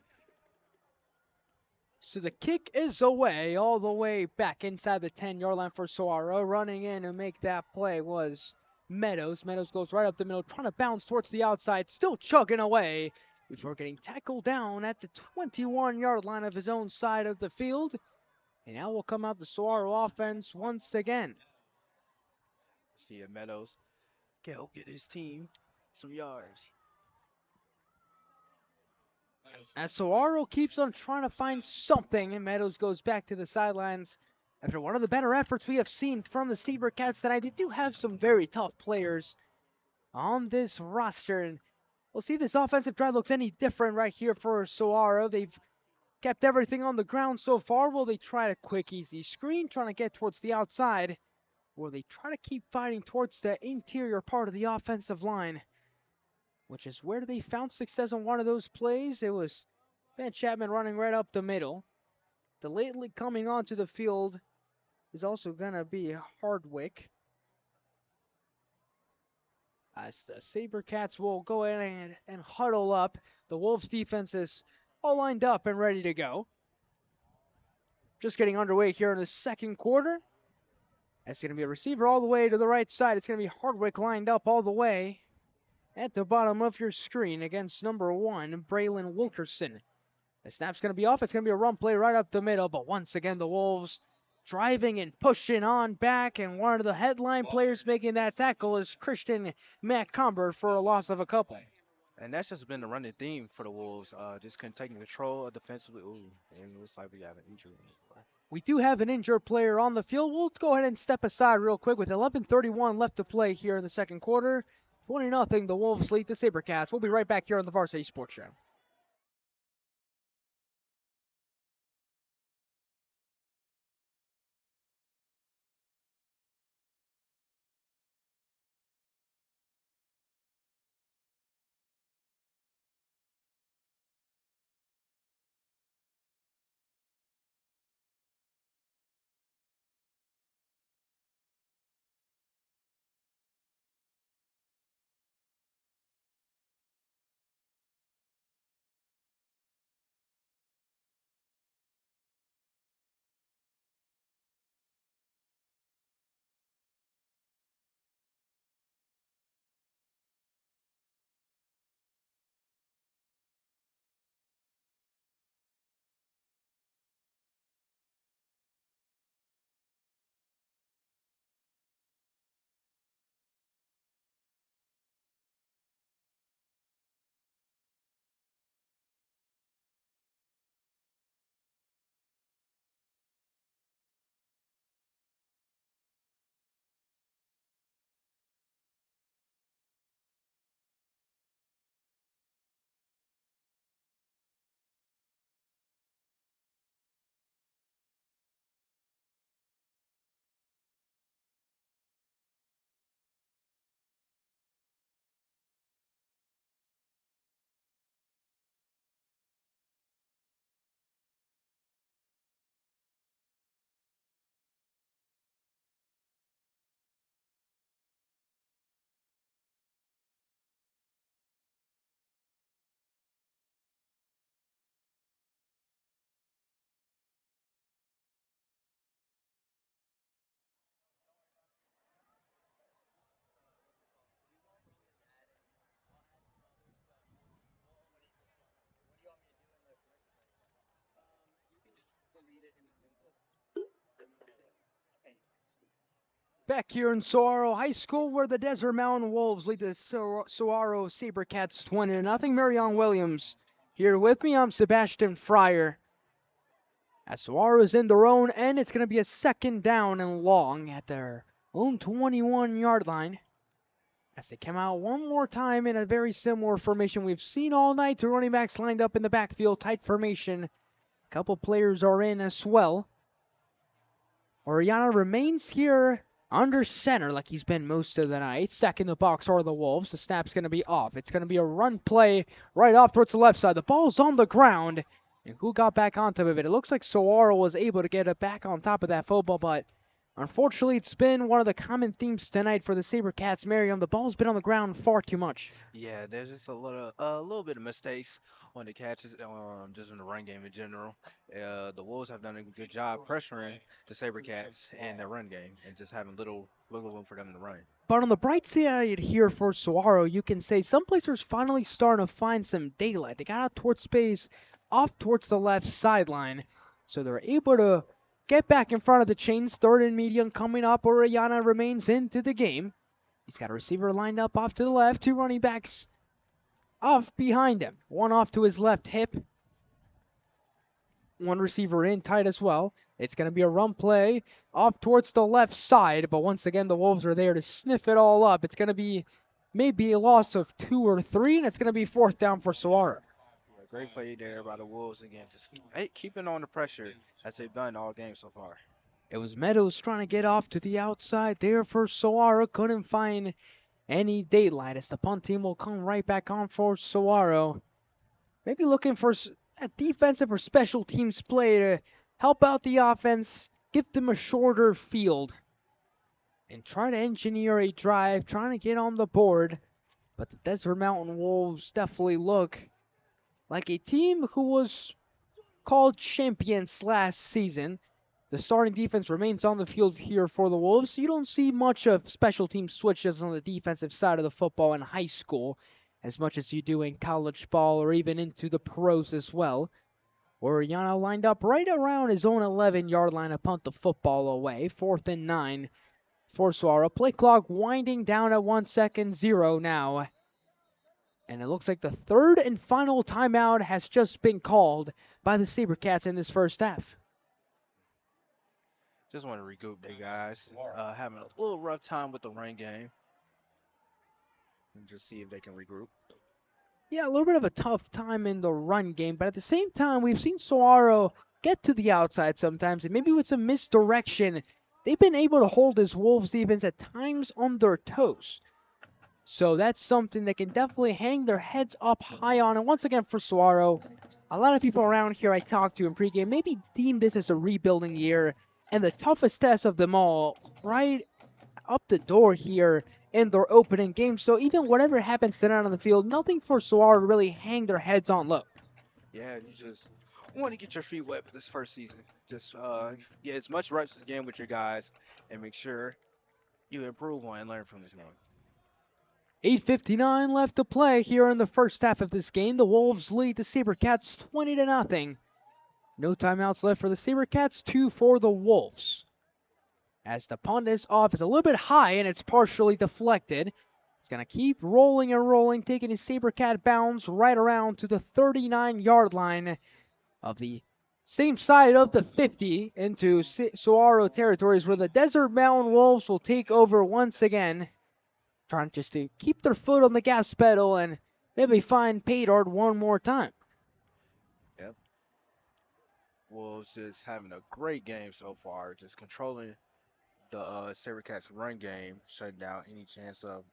So the kick is away, all the way back inside the 10-yard line for Saguaro. Running in to make that play was Meadows. Meadows goes right up the middle, trying to bounce towards the outside, still chugging away before getting tackled down at the 21-yard line of his own side of the field. And now will come out the Saguaro offense once again. See if Meadows can help get his team some yards. As Saguaro keeps on trying to find something, and Meadows goes back to the sidelines. After one of the better efforts we have seen from the SaberCats tonight, they do have some very tough players on this roster. And we'll see if this offensive drive looks any different right here for Saguaro. They've kept everything on the ground so far. Will they try a quick, easy screen, trying to get towards the outside? Or they try to keep fighting towards the interior part of the offensive line, which is where they found success on one of those plays. It was Ben Chapman running right up the middle. Delately coming onto the field is also going to be Hardwick. As the SaberCats will go ahead and huddle up. The Wolves defense is all lined up and ready to go. Just getting underway here in the second quarter. That's going to be a receiver all the way to the right side. It's going to be Hardwick lined up all the way at the bottom of your screen against number 1, Braylon Wilkerson. The snap's going to be off. It's going to be a run play right up the middle. But once again, the Wolves driving and pushing on back. And one of the headline players making that tackle is Christian McComber for a loss of a couple. And that's just been the running theme for the Wolves. Just taking control of defensively. Ooh, and it looks like we have an injury. We do have an injured player on the field. We'll go ahead and step aside real quick with 11:31 left to play here in the second quarter. 20-0, the Wolves lead the SaberCats. We'll be right back here on the Varsity Sports Show. Back here in Saguaro High School, where the Desert Mountain Wolves lead the Saguaro Sabercats 20 to nothing. Marion Williams here with me. I'm Sebastian Fryer. As Saguaro is in their own end, it's going to be a second down and long at their own 21-yard line. As they come out one more time in a very similar formation we've seen all night. Two running backs lined up in the backfield, tight formation. A couple players are in as well. Oriana remains here under center like he's been most of the night. Second the box are the Wolves. The snap's going to be off. It's going to be a run play right off towards the left side. The ball's on the ground. And who got back on top of it? It looks like Saguaro was able to get it back on top of that football, but unfortunately it's been one of the common themes tonight for the Sabercats. Miriam, the ball's been on the ground far too much. Yeah, there's just a little bit of mistakes on the catches, just in the run game in general. The Wolves have done a good job pressuring the SaberCats in the run game and just having little room for them to run. But on the bright side here for Saguaro, you can say some players finally starting to find some daylight. They got out towards space, off towards the left sideline. So they're able to get back in front of the chains. Third and medium coming up. Orellana remains into the game. He's got a receiver lined up off to the left. Two running backs off behind him. One off to his left hip. One receiver in tight as well. It's going to be a run play off towards the left side, but once again, the Wolves are there to sniff it all up. It's going to be maybe a loss of 2 or 3, and it's going to be fourth down for Saguaro. Yeah, great play there by the Wolves again, just keeping on the pressure as they've done all game so far. It was Meadows trying to get off to the outside there for Saguaro. Couldn't find any daylight as the punt team will come right back on for Saguaro. Maybe looking for a defensive or special teams play to help out the offense, give them a shorter field, and try to engineer a drive, trying to get on the board. But the Desert Mountain Wolves definitely look like a team who was called champions last season. The starting defense remains on the field here for the Wolves. You don't see much of special team switches on the defensive side of the football in high school as much as you do in college ball or even into the pros as well. Oriana lined up right around his own 11-yard line to punt the football away. 4th and 9 for Saguaro. Play clock winding down at 1 second, 0 now. And it looks like the third and final timeout has just been called by the Sabercats in this first half. Just want to regroup there, guys. Having a little rough time with the run game, and just see if they can regroup. Yeah, a little bit of a tough time in the run game, but at the same time, we've seen Saguaro get to the outside sometimes, and maybe with some misdirection, they've been able to hold this Wolves defense at times on their toes. So that's something they can definitely hang their heads up high on. And once again, for Saguaro, a lot of people around here I talked to in pregame maybe deem this as a rebuilding year, and the toughest test of them all, right up the door here in their opening game. So even whatever happens tonight on the field, nothing for Saguaro to really hang their heads on low. Yeah, you just want to get your feet wet for this first season. Just get as much reps as you can with your guys, and make sure you improve on and learn from this game. 8:59 left to play here in the first half of this game. The Wolves lead the Sabercats 20 to nothing. No timeouts left for the Sabercats, 2 for the Wolves. As the punt is off, it's a little bit high and it's partially deflected. It's going to keep rolling and rolling, taking his Sabercat bounds right around to the 39-yard line of the same side of the 50 into Saguaro territories where the Desert Mountain Wolves will take over once again, trying just to keep their foot on the gas pedal and maybe find Paydard one more time. Yep. Wolves just having a great game so far, just controlling the SaberCats run game, shutting down any chance of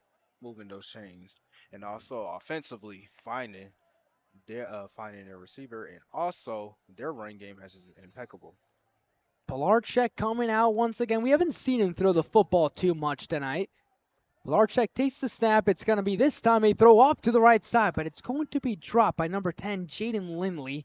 moving those chains, and also offensively finding their receiver, and also their run game has is impeccable. Pilarczyk coming out once again. We haven't seen him throw the football too much tonight. Pilarczyk takes the snap. It's going to be this time a throw off to the right side, but it's going to be dropped by number 10, Jaden Lindley.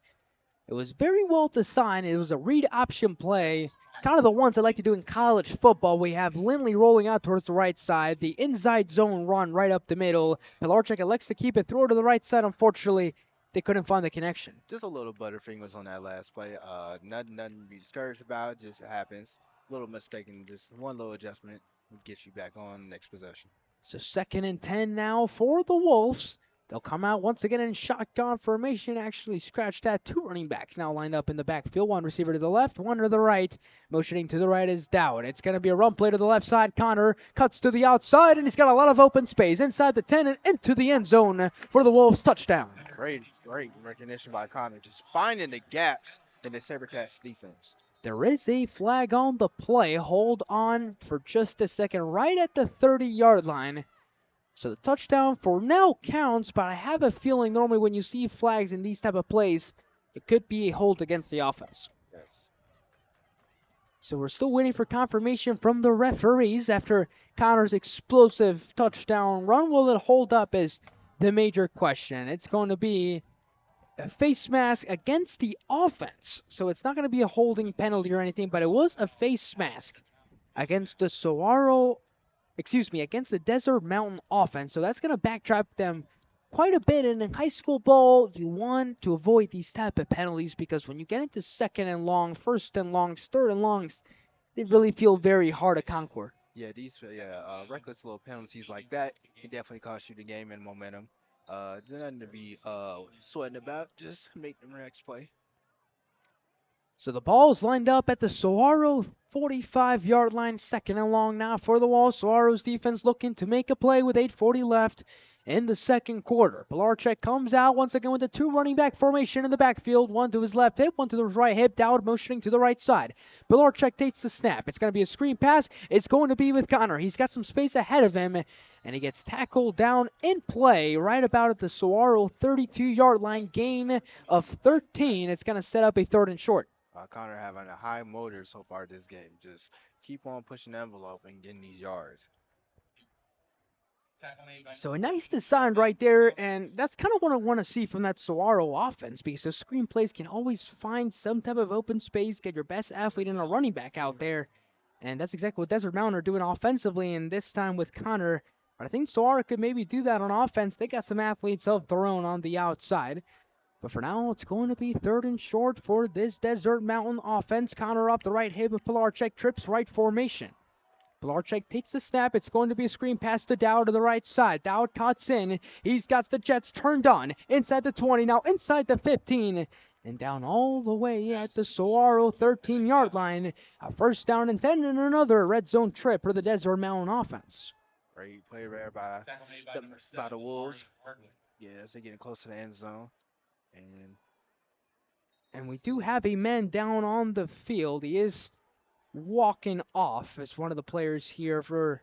It was very well designed. It was a read option play, kind of the ones I like to do in college football. We have Lindley rolling out towards the right side, the inside zone run right up the middle. Pilarczyk elects to keep it, throw to the right side. Unfortunately, they couldn't find the connection. Just a little butterfingers on that last play. Nothing to be discouraged about. Just happens. Little mistake and just one little adjustment. Get you back on next possession. So 2nd and 10 now for the Wolves. They'll come out once again in shotgun formation. Actually scratched that. Two running backs now lined up in the backfield. One receiver to the left, one to the right. Motioning to the right is Dowd. It's going to be a run play to the left side. Connor cuts to the outside, and he's got a lot of open space inside the 10 and into the end zone for the Wolves touchdown. Great recognition by Connor. Just finding the gaps in the Sabercats defense. There is a flag on the play. Hold on for just a second, right at the 30-yard line. So the touchdown for now counts, but I have a feeling normally when you see flags in these type of plays, it could be a hold against the offense. Yes. So we're still waiting for confirmation from the referees after Connor's explosive touchdown run. Will it hold up is the major question. It's going to be a face mask against the offense. So it's not going to be a holding penalty or anything, but it was a face mask against the against the Desert Mountain offense. So that's going to backtrack them quite a bit. And in high school ball, you want to avoid these type of penalties because when you get into 2nd and long, 1st and longs, 3rd and longs, they really feel very hard to conquer. Yeah, reckless little penalties like that can definitely cost you the game and momentum. There's nothing to be sweating about. Just make the next play. So the ball is lined up at the Saguaro 45-yard line, 2nd and long now for the Wall. Saguaro's defense looking to make a play with 8:40 left in the second quarter. Pilarczyk comes out once again with the two running back formation in the backfield. One to his left hip, one to the right hip. Dowd motioning to the right side. Pilarczyk takes the snap. It's going to be a screen pass. It's going to be with Connor. He's got some space ahead of him, and he gets tackled down in play right about at the Saguaro 32-yard line. Gain of 13. It's going to set up a 3rd and short. Connor having a high motor so far this game. Just keep on pushing the envelope and getting these yards. So a nice design right there, and that's kind of what I want to see from that Saguaro offense because those screenplays can always find some type of open space, get your best athlete and a running back out there, and that's exactly what Desert Mountain are doing offensively, and this time with Connor. But I think Saguaro could maybe do that on offense. They got some athletes of their own on the outside. But for now, it's going to be 3rd and short for this Desert Mountain offense. Connor off the right hip of Pilarczyk, trips right formation. Pilarczyk takes the snap. It's going to be a screen pass to Dowd to the right side. Dowd cuts in. He's got the Jets turned on. Inside the 20, now inside the 15. And down all the way at the Saguaro 13-yard line. A 1st down and 10 and another red zone trip for the Desert Mountain offense. Great play there by the Wolves. Yes, they're getting close to the end zone. And we do have a man down on the field. He is walking off as one of the players here for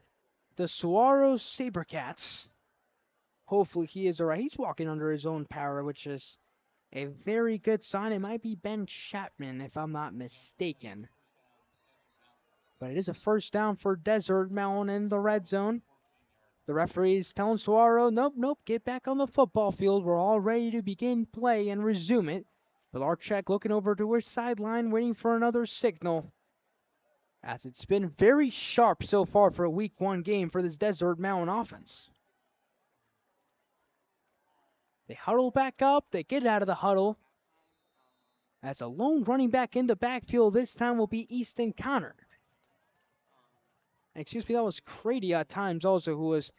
the Saguaro Sabercats. Hopefully he is all right. He's walking under his own power, which is a very good sign. It might be Ben Chapman, if I'm not mistaken. But it is a 1st down for Desert Mountain in the red zone. The referee's telling Saguaro, nope, get back on the football field. We're all ready to begin play and resume it. Pilarczyk looking over to his sideline, waiting for another signal. As it's been very sharp so far for a week 1 game for this Desert Mountain offense. They huddle back up. They get out of the huddle. As a lone running back in the backfield this time will be Easton Connor. Excuse me, that was Crady at times also who was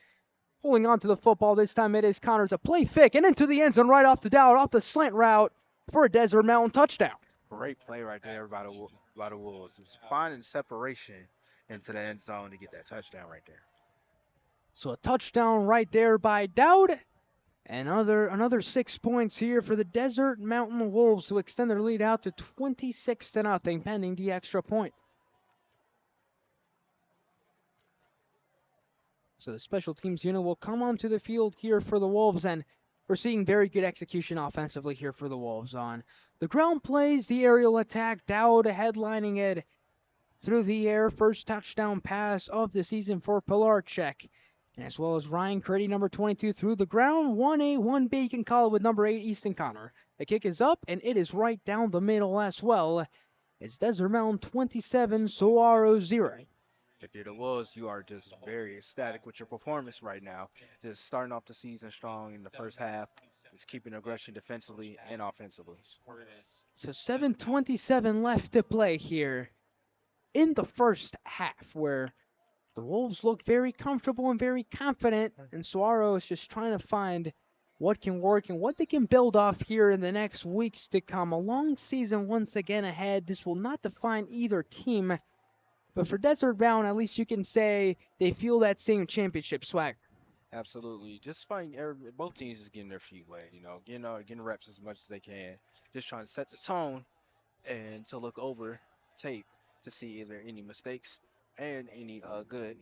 holding on to the football. This time it is Connor to play fake and into the end zone right off the Dowd, off the slant route for a Desert Mountain touchdown. Great play right there by the Wolves. Just finding separation into the end zone to get that touchdown right there. So a touchdown right there by Dowd. Another 6 points here for the Desert Mountain Wolves to extend their lead out to 26-0 pending the extra point. So the special teams unit will come onto the field here for the Wolves, and we're seeing very good execution offensively here for the Wolves. On the ground plays, the aerial attack, Dowd headlining it through the air. First touchdown pass of the season for Pilarczyk. And as well as Ryan Crady, number 22, through the ground. 1A, 1B, you can call it with number 8, Easton Connor. The kick is up, and it is right down the middle as well. It's Desert Mountain 27, Saguaro 0. If you're the Wolves, you are just very ecstatic with your performance right now. Just starting off the season strong in the first half, just keeping aggression defensively and offensively. So 7:27 left to play here in the first half, where The Wolves look very comfortable and very confident, and Saguaro is just trying to find what can work and what they can build off here in the next weeks to come. A long season once again ahead. This will not define either team, but for Desert Bound, at least you can say they feel that same championship swag. Absolutely. Just find both teams is getting their feet wet, getting reps as much as they can. Just trying to set the tone and to look over tape to see if there are any mistakes and any good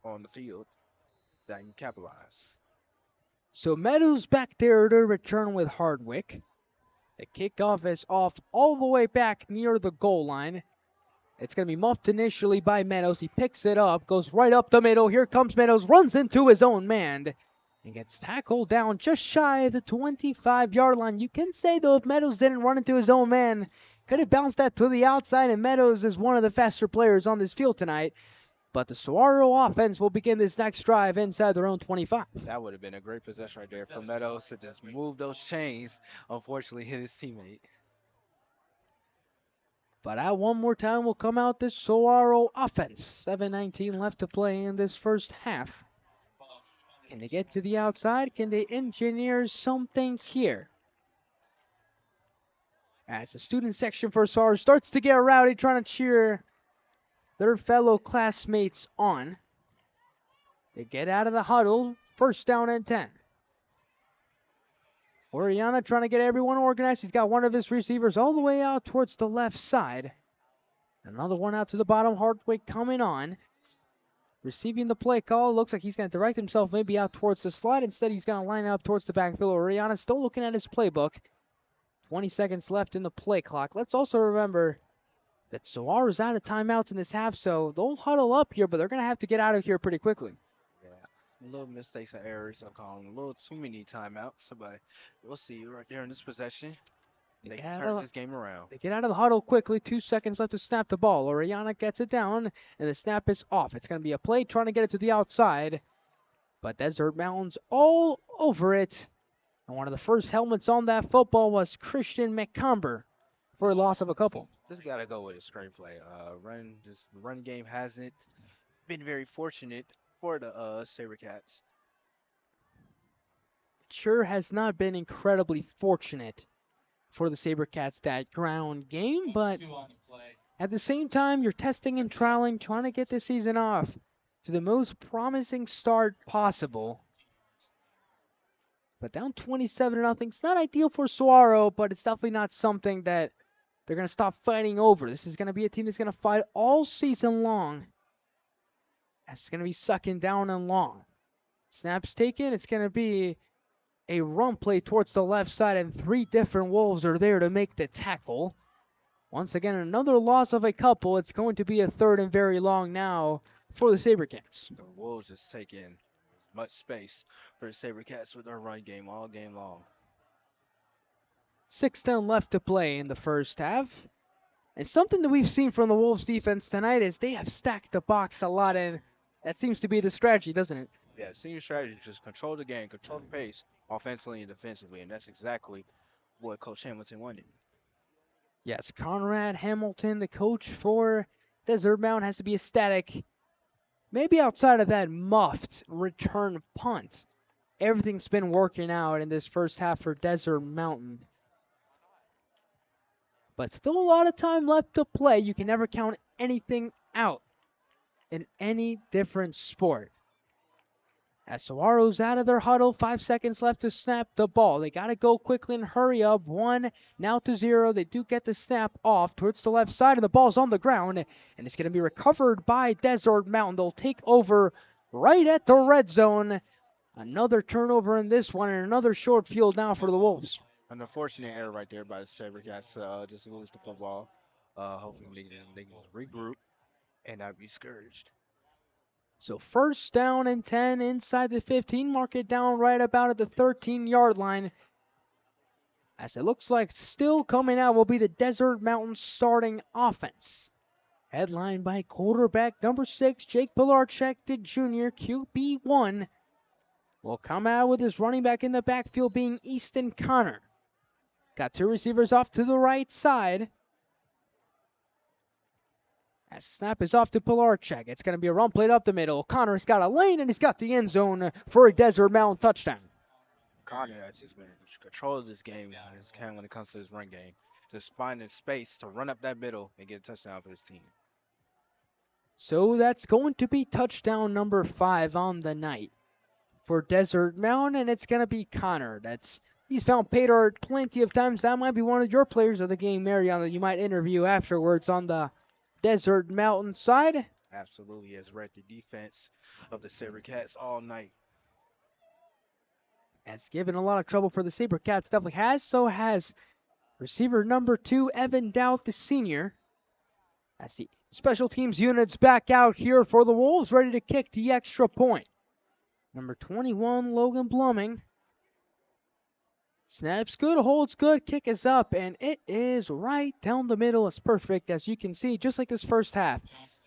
on the field that can capitalize. So Meadows back there to return with Hardwick. The kickoff is off all the way back near the goal line. It's going to be muffed initially by Meadows. He picks it up, goes right up the middle. Here comes Meadows, runs into his own man, and gets tackled down just shy of the 25-yard line. You can say, though, if Meadows didn't run into his own man, could have bounced that to the outside, and Meadows is one of the faster players on this field tonight. But the Saguaro offense will begin this next drive inside their own 25. That would have been a great possession right there for Meadows to just move those chains. Unfortunately, hit his teammate. But at one more time will come out this Saguaro offense. 7:19 left to play in this first half. Can they get to the outside? Can they engineer something here? As the student section for Saguaro starts to get rowdy, trying to cheer their fellow classmates on. They get out of the huddle. First down and 10. Oriana trying to get everyone organized. He's got one of his receivers all the way out towards the left side. Another one out to the bottom. Hardwick coming on. Receiving the play call. Looks like he's going to direct himself maybe out towards the slot. Instead, he's going to line up towards the backfield. Oriana still looking at his playbook. 20 seconds left in the play clock. Let's also remember that Saguaro's out of timeouts in this half, so they'll huddle up here, but they're going to have to get out of here pretty quickly. Yeah, little mistakes and errors. I'm calling a little too many timeouts, but we'll see right there in this possession. They can turn this game around. They get out of the huddle quickly. 2 seconds left to snap the ball. Oriana gets it down, and the snap is off. It's going to be a play trying to get it to the outside, but Desert Mountains all over it. And one of the first helmets on that football was Christian McComber for a loss of a couple. Just gotta go with a screenplay. This run game hasn't been very fortunate for the SaberCats. It sure has not been incredibly fortunate for the SaberCats that ground game, but at the same time, you're testing and trialing, trying to get this season off to the most promising start possible. But down 27-0, it's not ideal for Saguaro, but it's definitely not something that they're going to stop fighting over. This is going to be a team that's going to fight all season long. It's going to be sucking down and long. Snaps taken. It's going to be a run play towards the left side, and 3 different Wolves are there to make the tackle. Once again, another loss of a couple. It's going to be a 3rd and very long now for the SaberCats. The Wolves just taking much space for the SaberCats with their run game all game long. 6:10 left to play in the first half. And something that we've seen from the Wolves defense tonight is they have stacked the box a lot, and that seems to be the strategy, doesn't it? Yeah, senior strategy, just control the game, control the pace, offensively and defensively, and that's exactly what Coach Hamilton wanted. Yes, Conrad Hamilton, the coach for Desert Mountain, has to be ecstatic. Maybe outside of that muffed return punt, everything's been working out in this first half for Desert Mountain. But still a lot of time left to play. You can never count anything out in any different sport. As Saguaro's out of their huddle, 5 seconds left to snap the ball. They got to go quickly and hurry up. 1 now to 0. They do get the snap off towards the left side, and the ball's on the ground, and it's going to be recovered by Desert Mountain. They'll take over right at the red zone. Another turnover in this one, and another short field now for the Wolves. An unfortunate error right there by the SaberCats, just lose the football. Hopefully they can regroup and not be scourged. So first down and 10 inside the 15. Mark it down right about at the 13-yard line. As it looks like still coming out will be the Desert Mountain starting offense. Headlined by quarterback number 6, Jake Pilarczyk, the junior, QB1. Will come out with his running back in the backfield being Easton Connor. Got 2 receivers off to the right side. As snap is off to Pilarczyk. It's going to be a run played up the middle. Connor's got a lane, and he's got the end zone for a Desert Mountain touchdown. Connor has just been in control of this game when it comes to his run game. Just finding space to run up that middle and get a touchdown for his team. So that's going to be touchdown number 5 on the night for Desert Mountain, and it's going to be Connor. He's found pay dirt plenty of times. That might be one of your players of the game, Marion, that you might interview afterwards on the Desert Mountain side. Absolutely has read the defense of the Saber Cats all night. Has given a lot of trouble for the SaberCats, definitely has. So has receiver number 2, Evan Dowd, the senior. As the special teams units back out here for the Wolves, ready to kick the extra point. Number 21, Logan Bluming. Snaps good, holds good, kick is up, and it is right down the middle. It's perfect, as you can see, just like this first half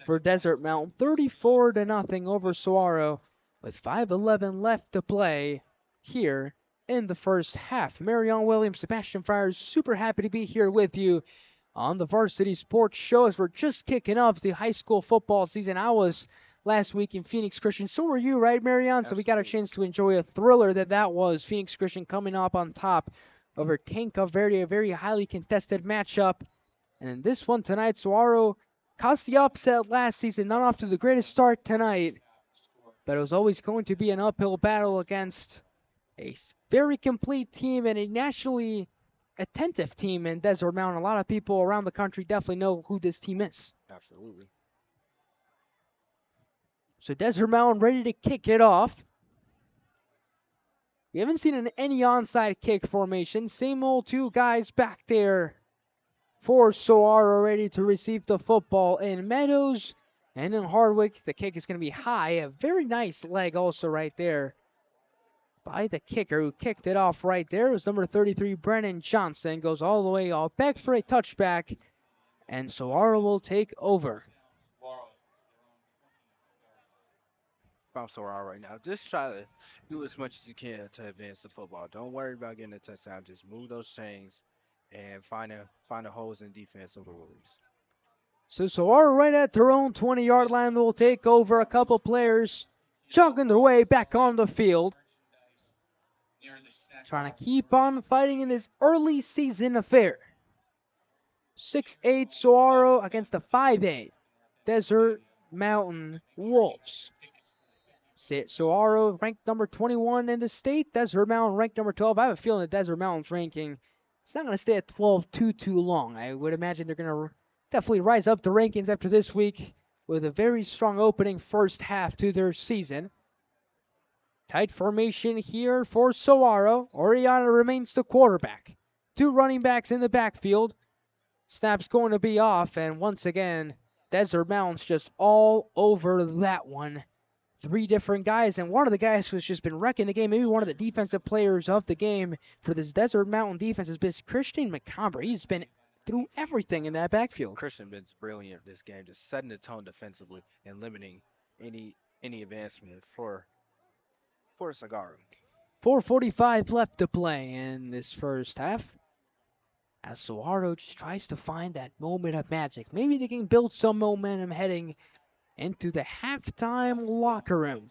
for Desert Mountain. 34-0 over Saguaro with 5:11 left to play here in the first half. Marion Williams, Sebastian Friars, super happy to be here with you on the Varsity Sports Show as we're just kicking off the high school football season. I was last week in Phoenix Christian. So were you, right, Marion? So we got a chance to enjoy a thriller that was. Phoenix Christian coming up on top over Tanca Verde, a very highly contested matchup. And in this one tonight, Saguaro caused the upset last season. Not off to the greatest start tonight, but it was always going to be an uphill battle against a very complete team and a nationally attentive team in Desert Mountain. A lot of people around the country definitely know who this team is. Absolutely. So Desert Mountain ready to kick it off. We haven't seen any onside kick formation. Same old 2 guys back there for Saguaro ready to receive the football in Meadows and in Hardwick. The kick is going to be high. A very nice leg also right there by the kicker who kicked it off right there. It was number 33, Brennan Johnson. Goes all the way all back for a touchback, and Saguaro will take over. I'm so right now. Just try to do as much as you can to advance the football. Don't worry about getting a touchdown. Just move those chains and find the holes in defense of the Wolves. So Saguaro right at their own 20-yard line will take over. A couple players jogging their way back on the field. Trying to keep on fighting in this early season affair. 6'8" Saguaro against the 5'8" Desert Mountain Wolves. Saguaro ranked number 21 in the state. Desert Mountain ranked number 12. I have a feeling the Desert Mountain's ranking it's not going to stay at 12 too long. I would imagine they're going to definitely rise up the rankings after this week with a very strong opening first half to their season. Tight formation here for Saguaro. Oriana remains the quarterback. 2 running backs in the backfield. Snap's going to be off, and once again, Desert Mountain's just all over that one. 3 different guys, and one of the guys who's just been wrecking the game, maybe one of the defensive players of the game for this Desert Mountain defense has been Christian McComber. He's been through everything in that backfield. Christian been brilliant this game, just setting the tone defensively and limiting any advancement for Saguaro. 4:45 left to play in this first half. As Saguaro just tries to find that moment of magic. Maybe they can build some momentum heading into the halftime locker room.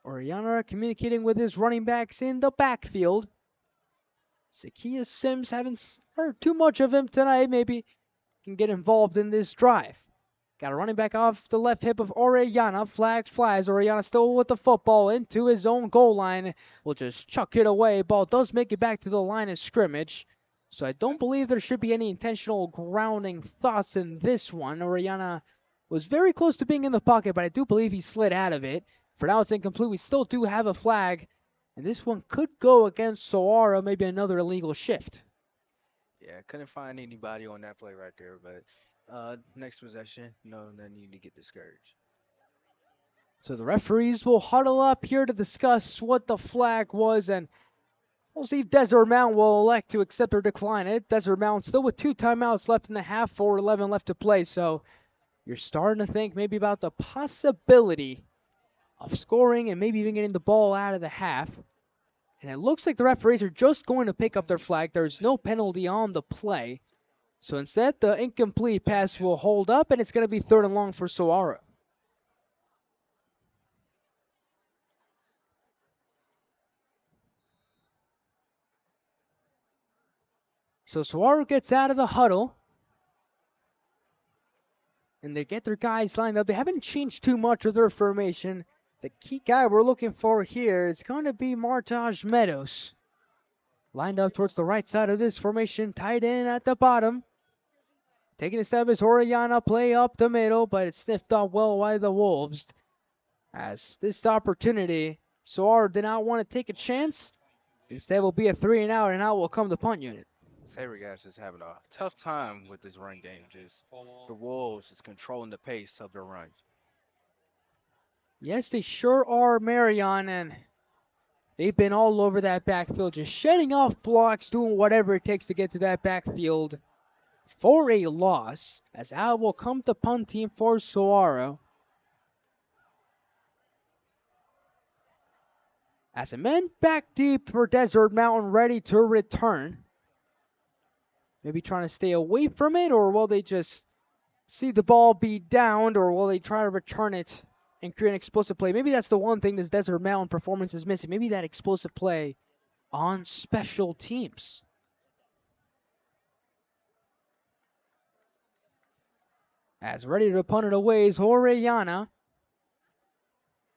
Oriana communicating with his running backs in the backfield. Zacchaeus Sims haven't heard too much of him tonight. Maybe can get involved in this drive. Got a running back off the left hip of Orellana. Flag flies. Orellana still with the football into his own goal line. Will just chuck it away. Ball does make it back to the line of scrimmage. So I don't believe there should be any intentional grounding thoughts in this one. Orellana was very close to being in the pocket, but I do believe he slid out of it. For now, it's incomplete. We still do have a flag. And this one could go against Saguaro. Maybe another illegal shift. Yeah, couldn't find anybody on that play right there, but next possession, no need to get discouraged. So the referees will huddle up here to discuss what the flag was, and we'll see if Desert Mountain will elect to accept or decline it. Desert Mountain still with 2 timeouts left in the half, 4:11 left to play, so you're starting to think maybe about the possibility of scoring and maybe even getting the ball out of the half. And it looks like the referees are just going to pick up their flag. There's no penalty on the play. So instead, the incomplete pass will hold up, and it's going to be 3rd and long for Saguaro. So Saguaro gets out of the huddle, and they get their guys lined up. They haven't changed too much of their formation. The key guy we're looking for here is going to be Martaj Meadows. Lined up towards the right side of this formation, tight end at the bottom. Taking a step is Orellana, play up the middle, but it's sniffed up well by the Wolves. As this opportunity, Saguaro did not want to take a chance. Instead, will be a 3-and-out, and out will come the punt unit. Saber guys just having a tough time with this run game. Just the Wolves is controlling the pace of their run. Yes, they sure are, Marion, and they've been all over that backfield, just shedding off blocks, doing whatever it takes to get to that backfield for a loss, as out will come the punt team for Saguaro. As a men back deep for Desert Mountain, ready to return. Maybe trying to stay away from it, or will they just see the ball be downed, or will they try to return it and create an explosive play? Maybe that's the one thing this Desert Mountain performance is missing. Maybe that explosive play on special teams. As ready to punt it away is Orellana.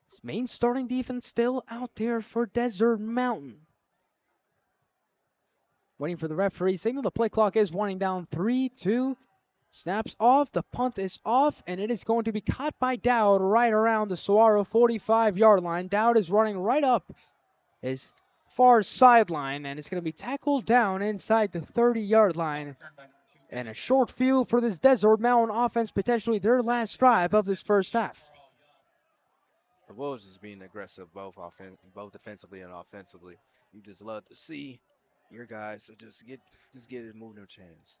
His main starting defense still out there for Desert Mountain. Waiting for the referee signal. The play clock is winding down. 3-2. Snaps off. The punt is off, and it is going to be caught by Dowd right around the Saguaro 45-yard line. Dowd is running right up his far sideline, and it's going to be tackled down inside the 30-yard line. And a short field for this Desert Mountain offense, potentially their last drive of this first half. The Wolves is being aggressive both defensively and offensively. You just love to see your guys to just get it moving their chains.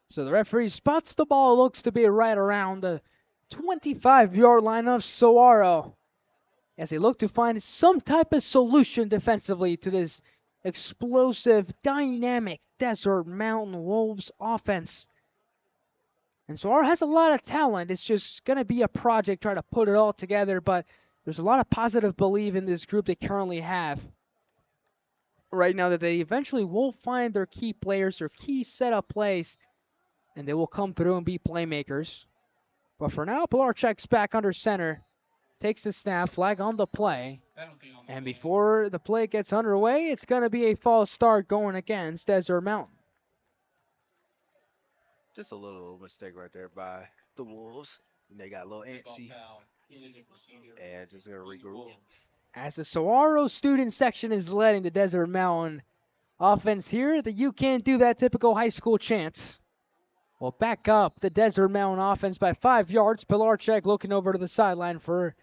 So the referee spots the ball, looks to be right around the 25-yard line of Saguaro, as they look to find some type of solution defensively to this explosive, dynamic Desert Mountain Wolves offense. And Saguaro has a lot of talent. It's just going to be a project trying to put it all together, but there's a lot of positive belief in this group they currently have right now that they eventually will find their key players, their key setup plays, and they will come through and be playmakers. But for now, Pilarchek's back under center, takes the snap, flag on the play, and before the play gets underway, it's going to be a false start going against Desert Mountain. Just a little mistake right there by the Wolves. They got a little antsy and just gonna regroup. As the Saguaro student section is letting the Desert Mountain offense here, the "you can't do that" typical high school chants will back up the Desert Mountain offense by 5 yards. Pilarchek looking over to the sideline for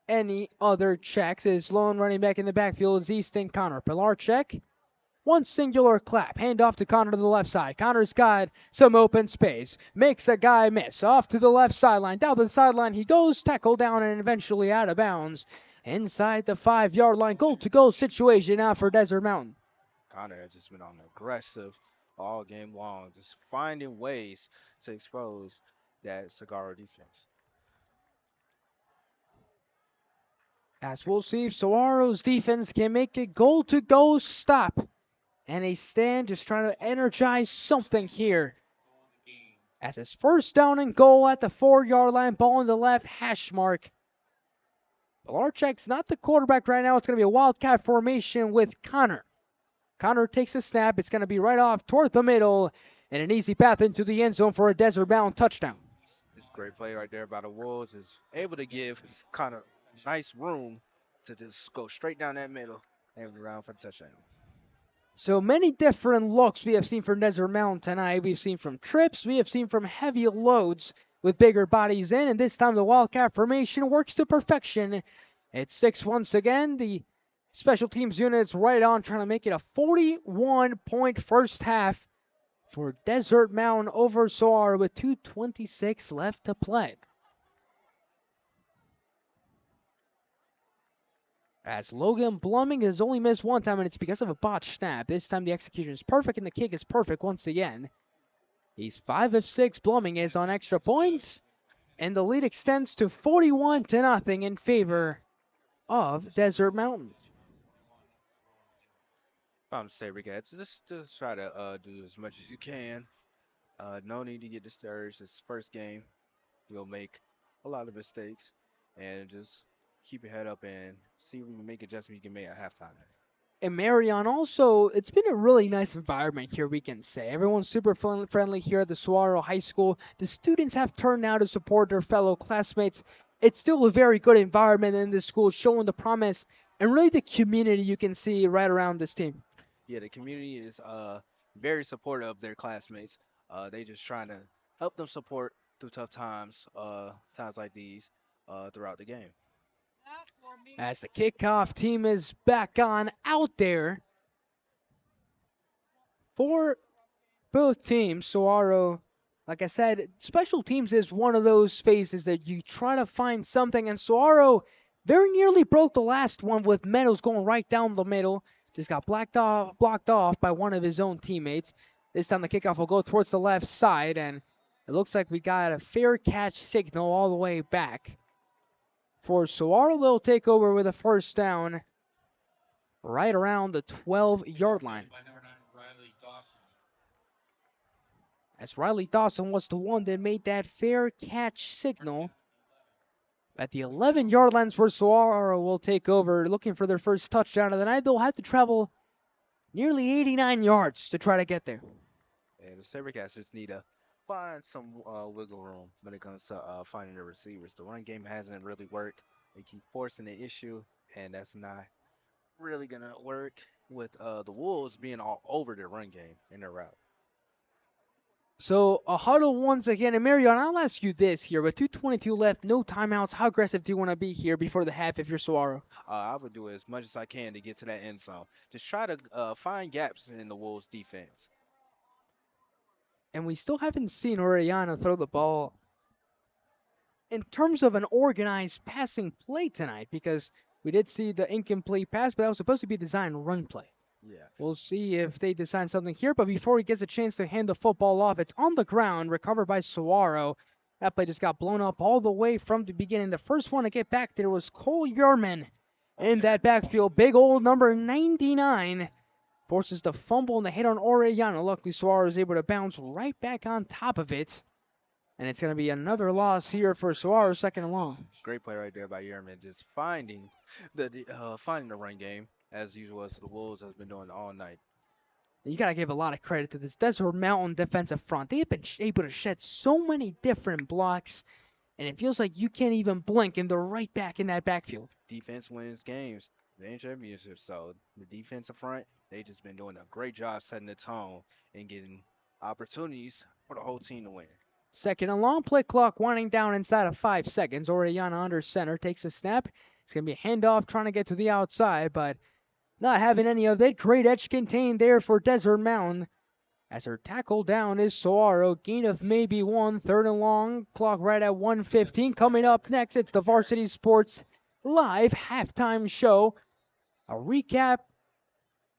any other checks. His lone running back in the backfield is Easton Connor. Pilarchek, one singular clap. Hand off to Connor to the left side. Connor's got some open space. Makes a guy miss. Off to the left sideline. Down the sideline he goes. Tackle down and eventually out of bounds. Inside the 5-yard line. Goal-to-goal situation now for Desert Mountain. Connor has just been on aggressive all game long, just finding ways to expose that Saguaro defense. As we'll see if Saguaro's defense can make a goal-to-go stop. And a stand, just trying to energize something here. As it's first down and goal at the 4-yard line, ball in the left hash mark. Pilarchek's not the quarterback right now. It's going to be a wildcat formation with Connor. Connor takes a snap. It's going to be right off toward the middle, and an easy path into the end zone for a Desert Mountain touchdown. This great play right there by the Wolves is able to give Connor nice room to just go straight down that middle and around for the touchdown. So many different looks we have seen from Desert Mountain tonight. We've seen from trips. We have seen from heavy loads with bigger bodies in. And this time the Wildcat formation works to perfection. It's 6 once again. The special teams unit's right on, trying to make it a 41-point first half for Desert Mountain over Saguaro with 2:26 left to play. As Logan Bluming has only missed one time, and it's because of a botched snap. This time the execution is perfect, and the kick is perfect once again. He's 5 of 6. Bluming is on extra points, and the lead extends to 41-0 in favor of Desert Mountain. I'm say, Rick, just try to do as much as you can. No need to get discouraged. This first game, we'll make a lot of mistakes, and just keep your head up and see if we can make adjustments you can make at halftime. And Marion, also, it's been a really nice environment here, we can say. Everyone's super friendly here at the Saguaro High School. The students have turned out to support their fellow classmates. It's still a very good environment in this school, showing the promise and really the community you can see right around this team. Yeah, the community is very supportive of their classmates. They just trying to help them support through tough times, times like these, throughout the game. As the kickoff team is back on out there for both teams. Saguaro, like I said, special teams is one of those phases that you try to find something, and Saguaro very nearly broke the last one with Meadows going right down the middle. Just got blocked off by one of his own teammates. This time the kickoff will go towards the left side, and it looks like we got a fair catch signal all the way back. For Saguaro, they'll take over with a first down right around the 12-yard line. As Riley Dawson was the one that made that fair catch signal. At the 11-yard lines where Saguaro will take over, looking for their first touchdown of the night. They'll have to travel nearly 89 yards to try to get there. And the Sabercats just need to find some wiggle room when it comes to finding the receivers. The run game hasn't really worked. They keep forcing the issue, and that's not really gonna work with the Wolves being all over their run game in their route. So a huddle once again. And Marion, I'll ask you this here. With 2:22 left, no timeouts, how aggressive do you want to be here before the half if you're Saguaro? I would do as much as I can to get to that end zone. Just try to find gaps in the Wolves' defense. And we still haven't seen Orellana throw the ball in terms of an organized passing play tonight, because we did see the incomplete pass, but that was supposed to be a designed run play. Yeah. We'll see if they design something here, but before he gets a chance to hand the football off, it's on the ground, recovered by Saguaro. That play just got blown up all the way from the beginning. The first one to get back there was Cole Yerman in that backfield. Big old number 99 forces the fumble and the hit on Orellana. Luckily, Saguaro is able to bounce right back on top of it. And it's going to be another loss here for Saguaro, second and long. Great play right there by Yerman, just finding the run game as usual as the Wolves has been doing all night. You got to give a lot of credit to this Desert Mountain defensive front. They've been able to shed so many different blocks, and it feels like you can't even blink, and they're right back in that backfield. Defense wins games, they ain't championships. So the defensive front, they just been doing a great job setting the tone and getting opportunities for the whole team to win. Second and long, play clock winding down inside of 5 seconds. Orellana under center takes a snap. It's going to be a handoff trying to get to the outside, but not having any of it. Great edge contained there for Desert Mountain. As her tackle down is Saguaro. Gain of maybe one. Third and long. Clock right at 1:15. Coming up next, it's the Varsity Sports Live halftime show. A recap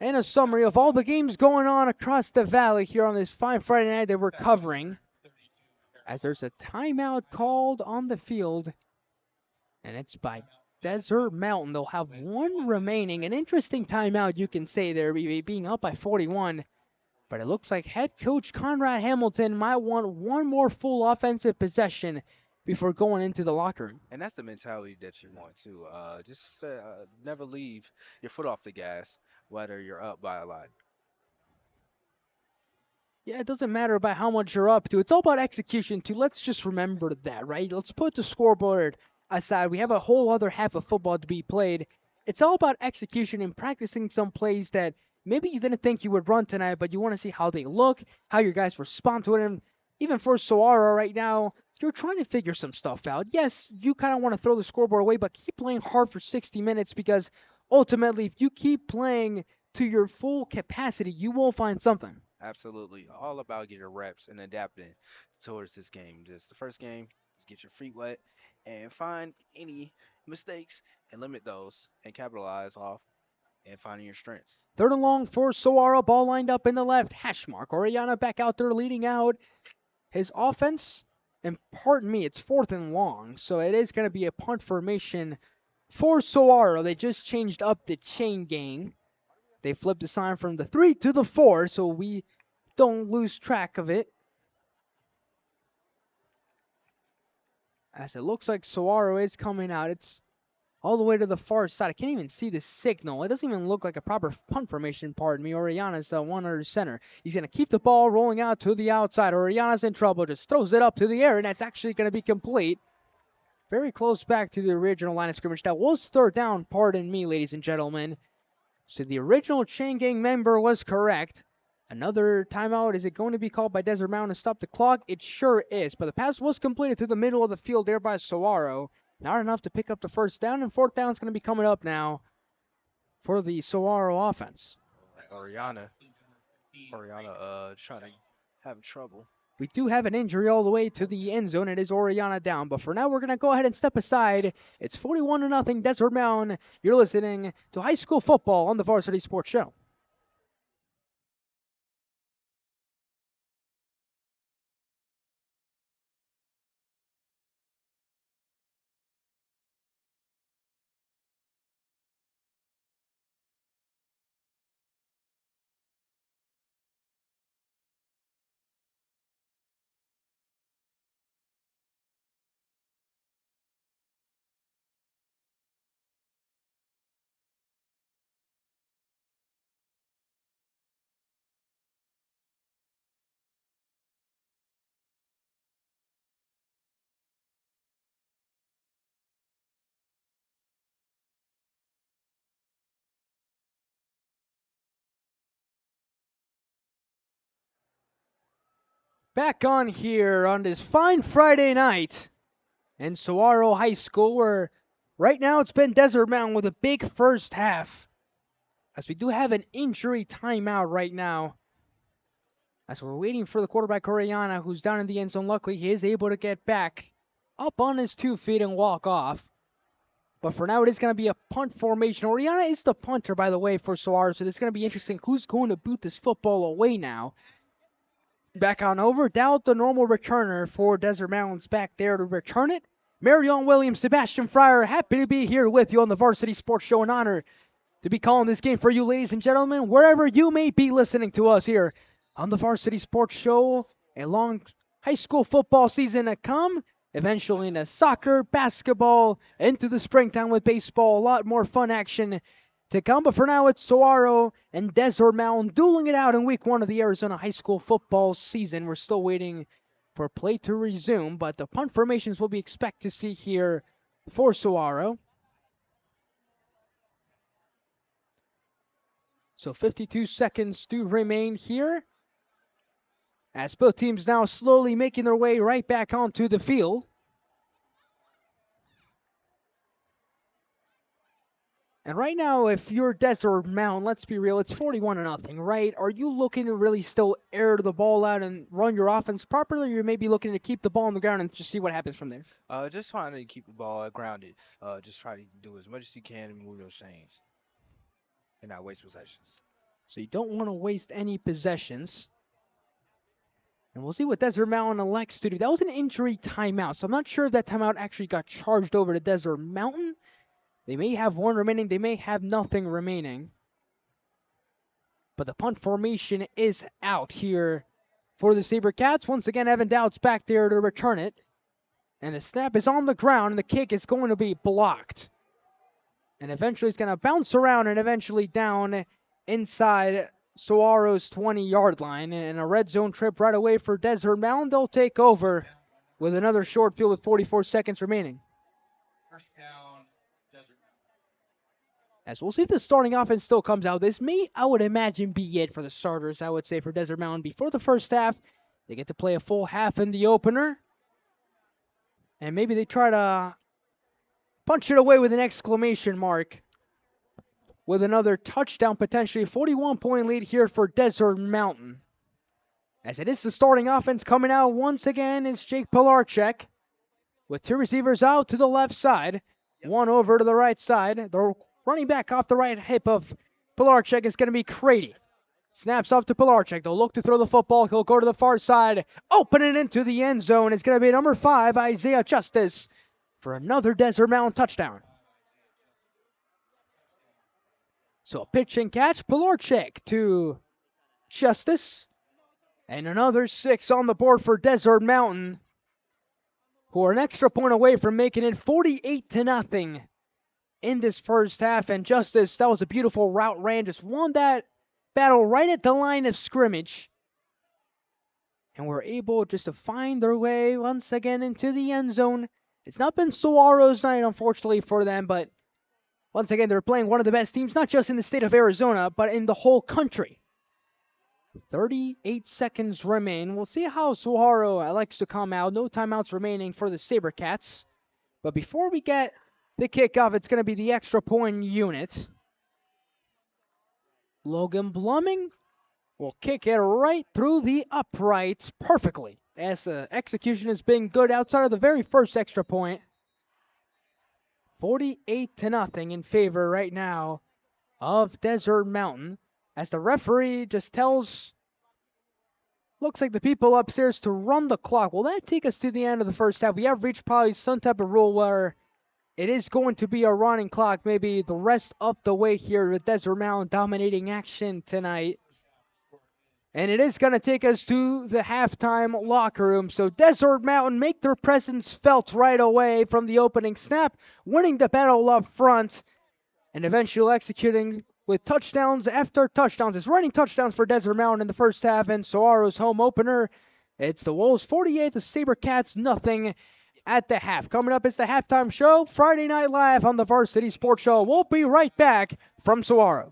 and a summary of all the games going on across the valley here on this fine Friday night that we're covering. As there's a timeout called on the field, and it's by Desert Mountain. They'll have one remaining. An interesting timeout, you can say there, being up by 41. But it looks like head coach Conrad Hamilton might want one more full offensive possession before going into the locker room. And that's the mentality that you want to just never leave your foot off the gas, whether you're up by a lot. Yeah, it doesn't matter about how much you're up to. It's all about execution, too. Let's just remember that, right? Let's put the scoreboard aside. We have a whole other half of football to be played. It's all about execution and practicing some plays that maybe you didn't think you would run tonight, but you want to see how they look, how your guys respond to it. And even for Saguaro right now, you're trying to figure some stuff out. Yes, you kind of want to throw the scoreboard away, but keep playing hard for 60 minutes, because ultimately, if you keep playing to your full capacity, you will find something. Absolutely. All about getting reps and adapting towards this game. Just the first game, to get your feet wet and find any mistakes and limit those and capitalize off and finding your strengths. 3rd and long for Saguaro. Ball lined up in the left hash mark. Orellana back out there leading out his offense. And pardon me, it's 4th and long. So it is going to be a punt formation for Saguaro. They just changed up the chain gang. They flipped the sign from the 3 to the 4, so we don't lose track of it. As it looks like Saguaro is coming out. It's all the way to the far side. I can't even see the signal. It doesn't even look like a proper punt formation, pardon me. Orellana's the one under center. He's going to keep the ball rolling out to the outside. Orellana's in trouble. Just throws it up to the air, and that's actually going to be complete. Very close back to the original line of scrimmage. That was 3rd down, pardon me, ladies and gentlemen. So the original chain gang member was correct. Another timeout. Is it going to be called by Desert Mountain to stop the clock? It sure is. But the pass was completed to the middle of the field there by Saguaro. Not enough to pick up the 1st down, and 4th down is going to be coming up now for the Saguaro offense. Oriana, trying to have trouble. We do have an injury all the way to the end zone. It is Orellana down. But for now, we're going to go ahead and step aside. It's 41-0 Desert Mountain. You're listening to high school football on the Varsity Sports Show. Back on here on this fine Friday night in Saguaro High School, where right now it's been Desert Mountain with a big first half. As we do have an injury timeout right now. As we're waiting for the quarterback Orellana, who's down in the end zone. Luckily, he is able to get back up on his 2 feet and walk off. But for now, it is going to be a punt formation. Orellana is the punter, by the way, for Saguaro, so it's going to be interesting who's going to boot this football away now. Back on over, Doubt the normal returner for Desert Mountains back there to return it. Marion Williams, Sebastian Fryer, happy to be here with you on the Varsity Sports Show. An honor to be calling this game for you, ladies and gentlemen, wherever you may be listening to us here on the Varsity Sports Show. A long high school football season to come, eventually into soccer, basketball, into the springtime with baseball. A lot more fun action to come, but for now it's Saguaro and Desert Mountain dueling it out in week 1 of the Arizona high school football season. We're still waiting for play to resume, but the punt formations will be expect to see here for Saguaro. So 52 seconds do remain here, as both teams now slowly making their way right back onto the field. And right now, if you're Desert Mountain, let's be real, it's 41-0, right? Are you looking to really still air the ball out and run your offense properly, or you may be looking to keep the ball on the ground and just see what happens from there? Just trying to keep the ball grounded. Just try to do as much as you can and move those chains and not waste possessions. So you don't want to waste any possessions. And we'll see what Desert Mountain elects to do. That was an injury timeout, so I'm not sure if that timeout actually got charged over to Desert Mountain. They may have one remaining. They may have nothing remaining. But the punt formation is out here for the SaberCats. Once again, Evan Dowd's back there to return it. And the snap is on the ground, and the kick is going to be blocked. And eventually it's going to bounce around and eventually down inside Saguaro's 20-yard line. And a red zone trip right away for Desert Mountain. They'll take over with another short field with 44 seconds remaining. First down, Desert. As we'll see if the starting offense still comes out. This may, I would imagine, be it for the starters, I would say, for Desert Mountain. Before the first half, they get to play a full half in the opener. And maybe they try to punch it away with an exclamation mark. With another touchdown, potentially. 41-point lead here for Desert Mountain. As it is the starting offense coming out once again is Jake Pilarczyk. with two receivers out to the left side, one over to the right side. The running back off the right hip of Pilarczyk is going to be Crady. Snaps off to Pilarczyk. They'll look to throw the football. He'll go to the far side. Open it into the end zone. It's going to be number 5, Isaiah Justice, for another Desert Mountain touchdown. So a pitch and catch. Pilarczyk to Justice. And another 6 on the board for Desert Mountain, who are an extra point away from making it 48-0 in this first half. And Justice, that was a beautiful route ran. Just won that battle right at the line of scrimmage. And were able just to find their way once again into the end zone. It's not been Saguaro's night, unfortunately, for them, but once again, they're playing one of the best teams, not just in the state of Arizona, but in the whole country. 38 seconds remain. We'll see how Saguaro likes to come out. No timeouts remaining for the SaberCats. But before we get the kickoff, it's going to be the extra point unit. Logan Bluming will kick it right through the uprights perfectly, as execution has been good outside of the very first extra point. 48-0 in favor right now of Desert Mountain, as the referee just tells, looks like the people upstairs, to run the clock. Will that take us to the end of the first half? We have reached probably some type of rule where it is going to be a running clock maybe the rest of the way here with Desert Mountain dominating action tonight. And it is going to take us to the halftime locker room. So Desert Mountain make their presence felt right away from the opening snap, winning the battle up front and eventually executing with touchdowns after touchdowns. It's running touchdowns for Desert Mountain in the first half, and Saguaro's home opener. It's the Wolves 48, the SaberCats nothing at the half. Coming up is the halftime show, Friday Night Live on the Varsity Sports Show. We'll be right back from Saguaro.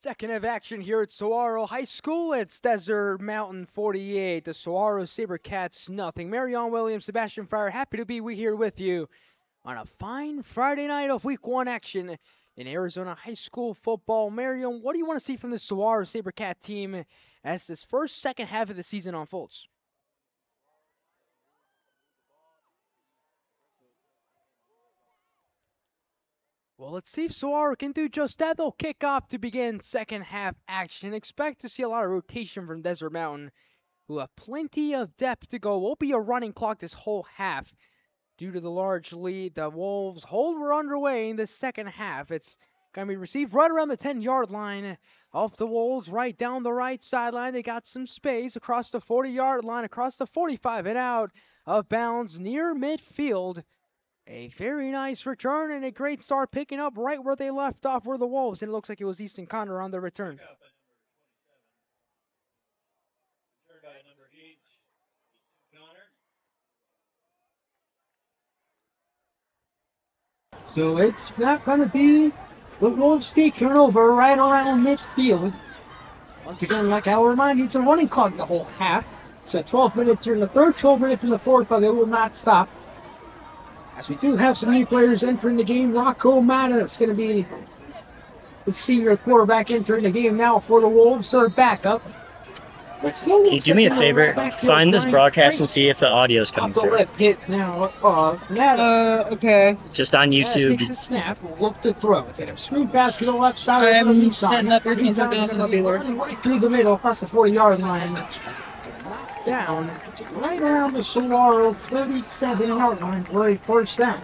Second half action here at Saguaro High School. It's Desert Mountain 48, the Saguaro Sabercats nothing. Marion Williams, Sebastian Fryer, happy to be here with you on a fine Friday night of Week 1 action in Arizona High School football. Marion, what do you want to see from the Saguaro Sabercat team as this second half of the season unfolds? Well, let's see if Saguaro can do just that. They'll kick off to begin second half action. Expect to see a lot of rotation from Desert Mountain, who have plenty of depth to go. Won't be a running clock this whole half due to the large lead the Wolves hold. We're underway in the second half. It's going to be received right around the 10-yard line of the Wolves, right down the right sideline. They got some space across the 40-yard line, across the 45 and out of bounds near midfield. A very nice return and a great start, picking up right where they left off were the Wolves, and it looks like it was Easton Connor on the return. So it's not going to be the Wolves taking over right around midfield. Once again, like I'll remind you, it's a running clock the whole half. So 12 minutes here in the third, 12 minutes in the fourth, but it will not stop. As we do have some new players entering the game, Rocco Mata is going to be the senior quarterback entering the game now for the Wolves. Third backup. Can you do me a favor? Find this broadcast and see if the audio's coming Off the through. left hit now. Okay. Just on YouTube. Takes a snap, look to throw. It's going to screen pass to the left side. I'm setting up everything so I'll be Lord. Right through the middle, across the 40-yard line. Knocked down, right around the Saguaro 37-yard line for a first down.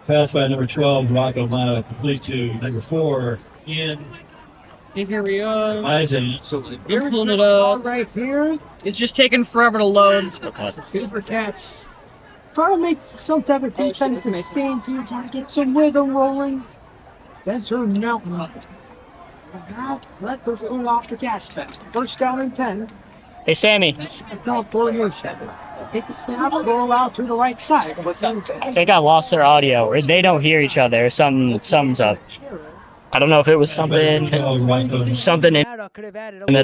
Pass by number 12, Rocco Mata, complete to number 4, Ian Here we are. Eisen. So We're pulling it up. right here. It's just taking forever to load. The Sabercats trying to make some type of defensive stand here, trying to get some rhythm rolling. Desert Mountain. Now let the foot off the gas pedal. First down and 10. Hey, Sammy. Formation. Take the snap, throw out to the right side. I think I lost their audio, or they don't hear each other. Something's up. I don't know if it was something in that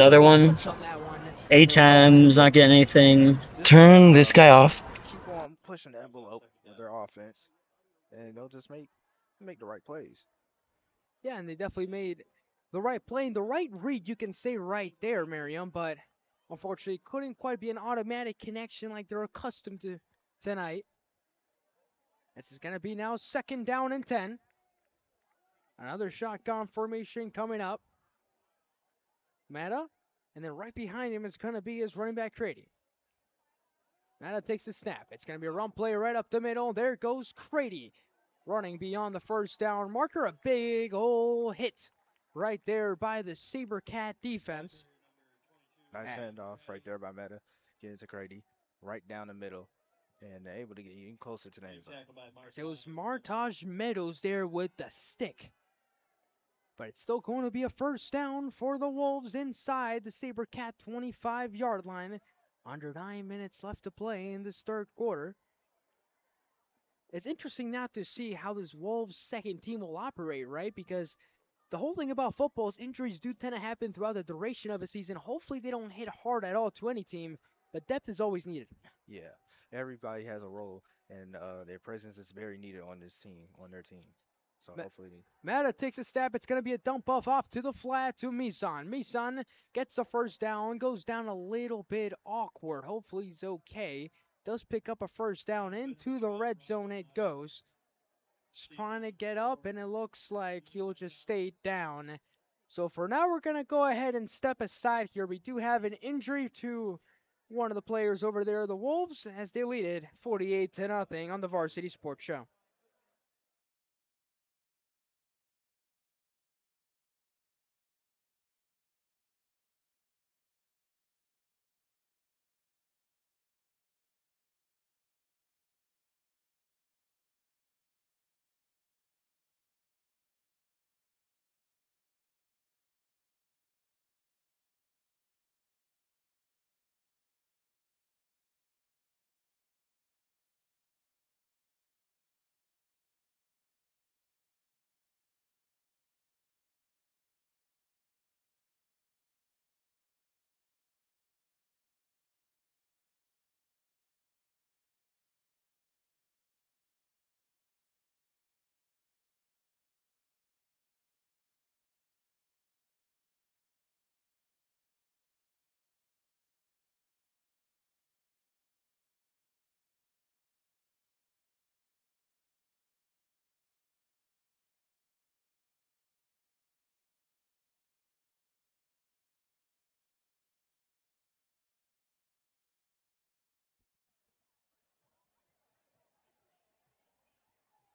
other one. A-Time's not getting anything. Turn this guy off. Keep on pushing the envelope with their offense, and they'll just make the right plays. Yeah, and they definitely made the right play and the right read, you can say right there, Miriam, but unfortunately couldn't quite be an automatic connection like they're accustomed to tonight. This is going to be now second down and 10. Another shotgun formation coming up. Mata, and then right behind him is going to be his running back, Crady. Mata takes the snap. It's going to be a run play right up the middle. There goes Crady, running beyond the first down marker. A big old hit right there by the Sabercat defense. Nice handoff right there by Meta. Getting to Crady, right down the middle, and able to get even closer to the end zone. It was Martaj Meadows there with the stick. But it's still going to be a first down for the Wolves inside the Sabercat 25-yard line. Under 9 minutes left to play in this third quarter. It's interesting now to see how this Wolves second team will operate, right? Because the whole thing about football is injuries do tend to happen throughout the duration of a season. Hopefully they don't hit hard at all to any team, but depth is always needed. Yeah, everybody has a role, and their presence is very needed on their team. So hopefully. Mata takes a step. It's going to be a dump off to the flat to Misan. Misan gets the first down, goes down a little bit awkward. Hopefully he's okay. Does pick up a first down. Into the red zone it goes. He's trying to get up, and it looks like he'll just stay down. So for now, we're going to go ahead and step aside here. We do have an injury to one of the players over there, the Wolves, as they lead it 48-0 on the Varsity Sports Show.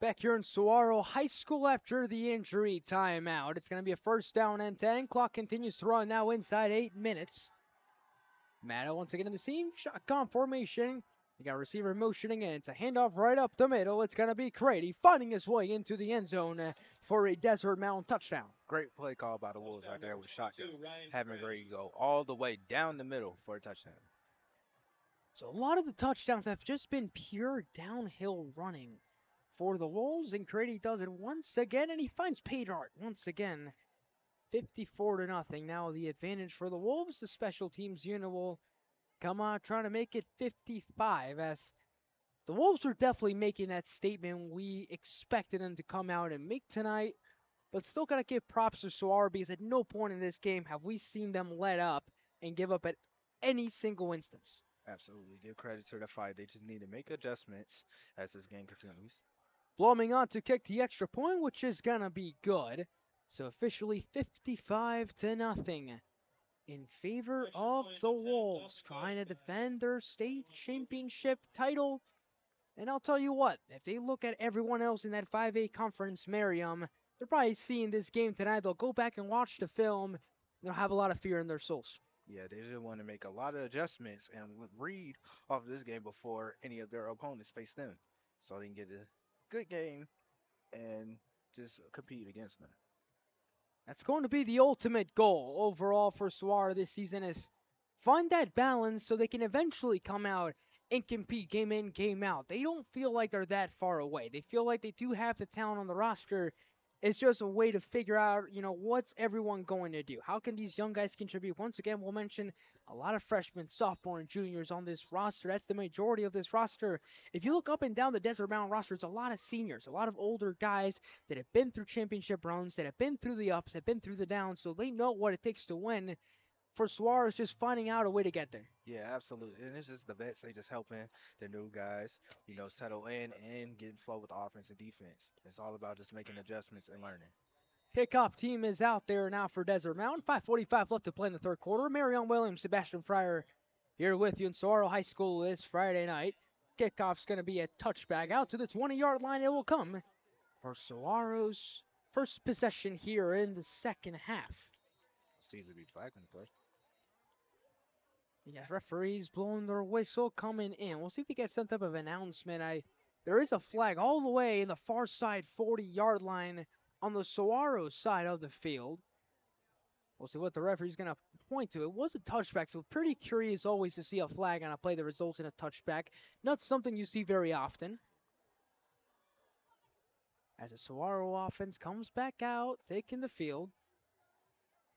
Back here in Saguaro High School after the injury timeout. It's going to be a first down and 10. Clock continues to run now inside 8 minutes. Maddow once again in the seam. Shotgun formation. You got receiver motioning in. It's a handoff right up the middle. It's going to be Crady finding his way into the end zone for a Desert Mountain touchdown. Great play call by the Wolves right there with shotgun. Having Grady go all the way down the middle for a touchdown. So a lot of the touchdowns have just been pure downhill running for the Wolves, and Crady does it once again, and he finds Paydart once again. 54-0. Now the advantage for the Wolves. The special teams unit will come out trying to make it 55, as the Wolves are definitely making that statement we expected them to come out and make tonight, but still got to give props to Saguaro because at no point in this game have we seen them let up and give up at any single instance. Absolutely. Give credit to the fight. They just need to make adjustments as this game continues. Bluming on to kick the extra point, which is going to be good. So officially 55-0 in favor of the Wolves, trying to defend their state championship title. And I'll tell you what, if they look at everyone else in that 5A conference, Merriam, they're probably seeing this game tonight. They'll go back and watch the film. And they'll have a lot of fear in their souls. Yeah, they just want to make a lot of adjustments and read off this game before any of their opponents face them, so they can get a good game and just compete against them. That's going to be the ultimate goal overall for Saguaro this season, is find that balance so they can eventually come out and compete game in, game out. They don't feel like they're that far away. They feel like they do have the talent on the roster. It's just a way to figure out, what's everyone going to do? How can these young guys contribute? Once again, we'll mention a lot of freshmen, sophomore, and juniors on this roster. That's the majority of this roster. If you look up and down the Desert Mountain roster, it's a lot of seniors, a lot of older guys that have been through championship runs, that have been through the ups, have been through the downs, so they know what it takes to win. For Suarez, just finding out a way to get there. Yeah, absolutely. And it's just the vets, they just helping the new guys, settle in and getting flow with offense and defense. It's all about just making adjustments and learning. Kickoff team is out there now for Desert Mountain. 5:45 left to play in the third quarter. Marion Williams, Sebastian Fryer here with you in Saguaro High School this Friday night. Kickoff's going to be a touchback out to the 20-yard line. It will come for Saguaro's first possession here in the second half. Seems to be flag on the play. Yeah, referees blowing their whistle coming in. We'll see if we get some type of announcement. There is a flag all the way in the far side 40-yard line on the Saguaro side of the field. We'll see what the referee's going to point to. It was a touchback, so pretty curious always to see a flag on a play that results in a touchback. Not something you see very often. As the Saguaro offense comes back out, taking the field.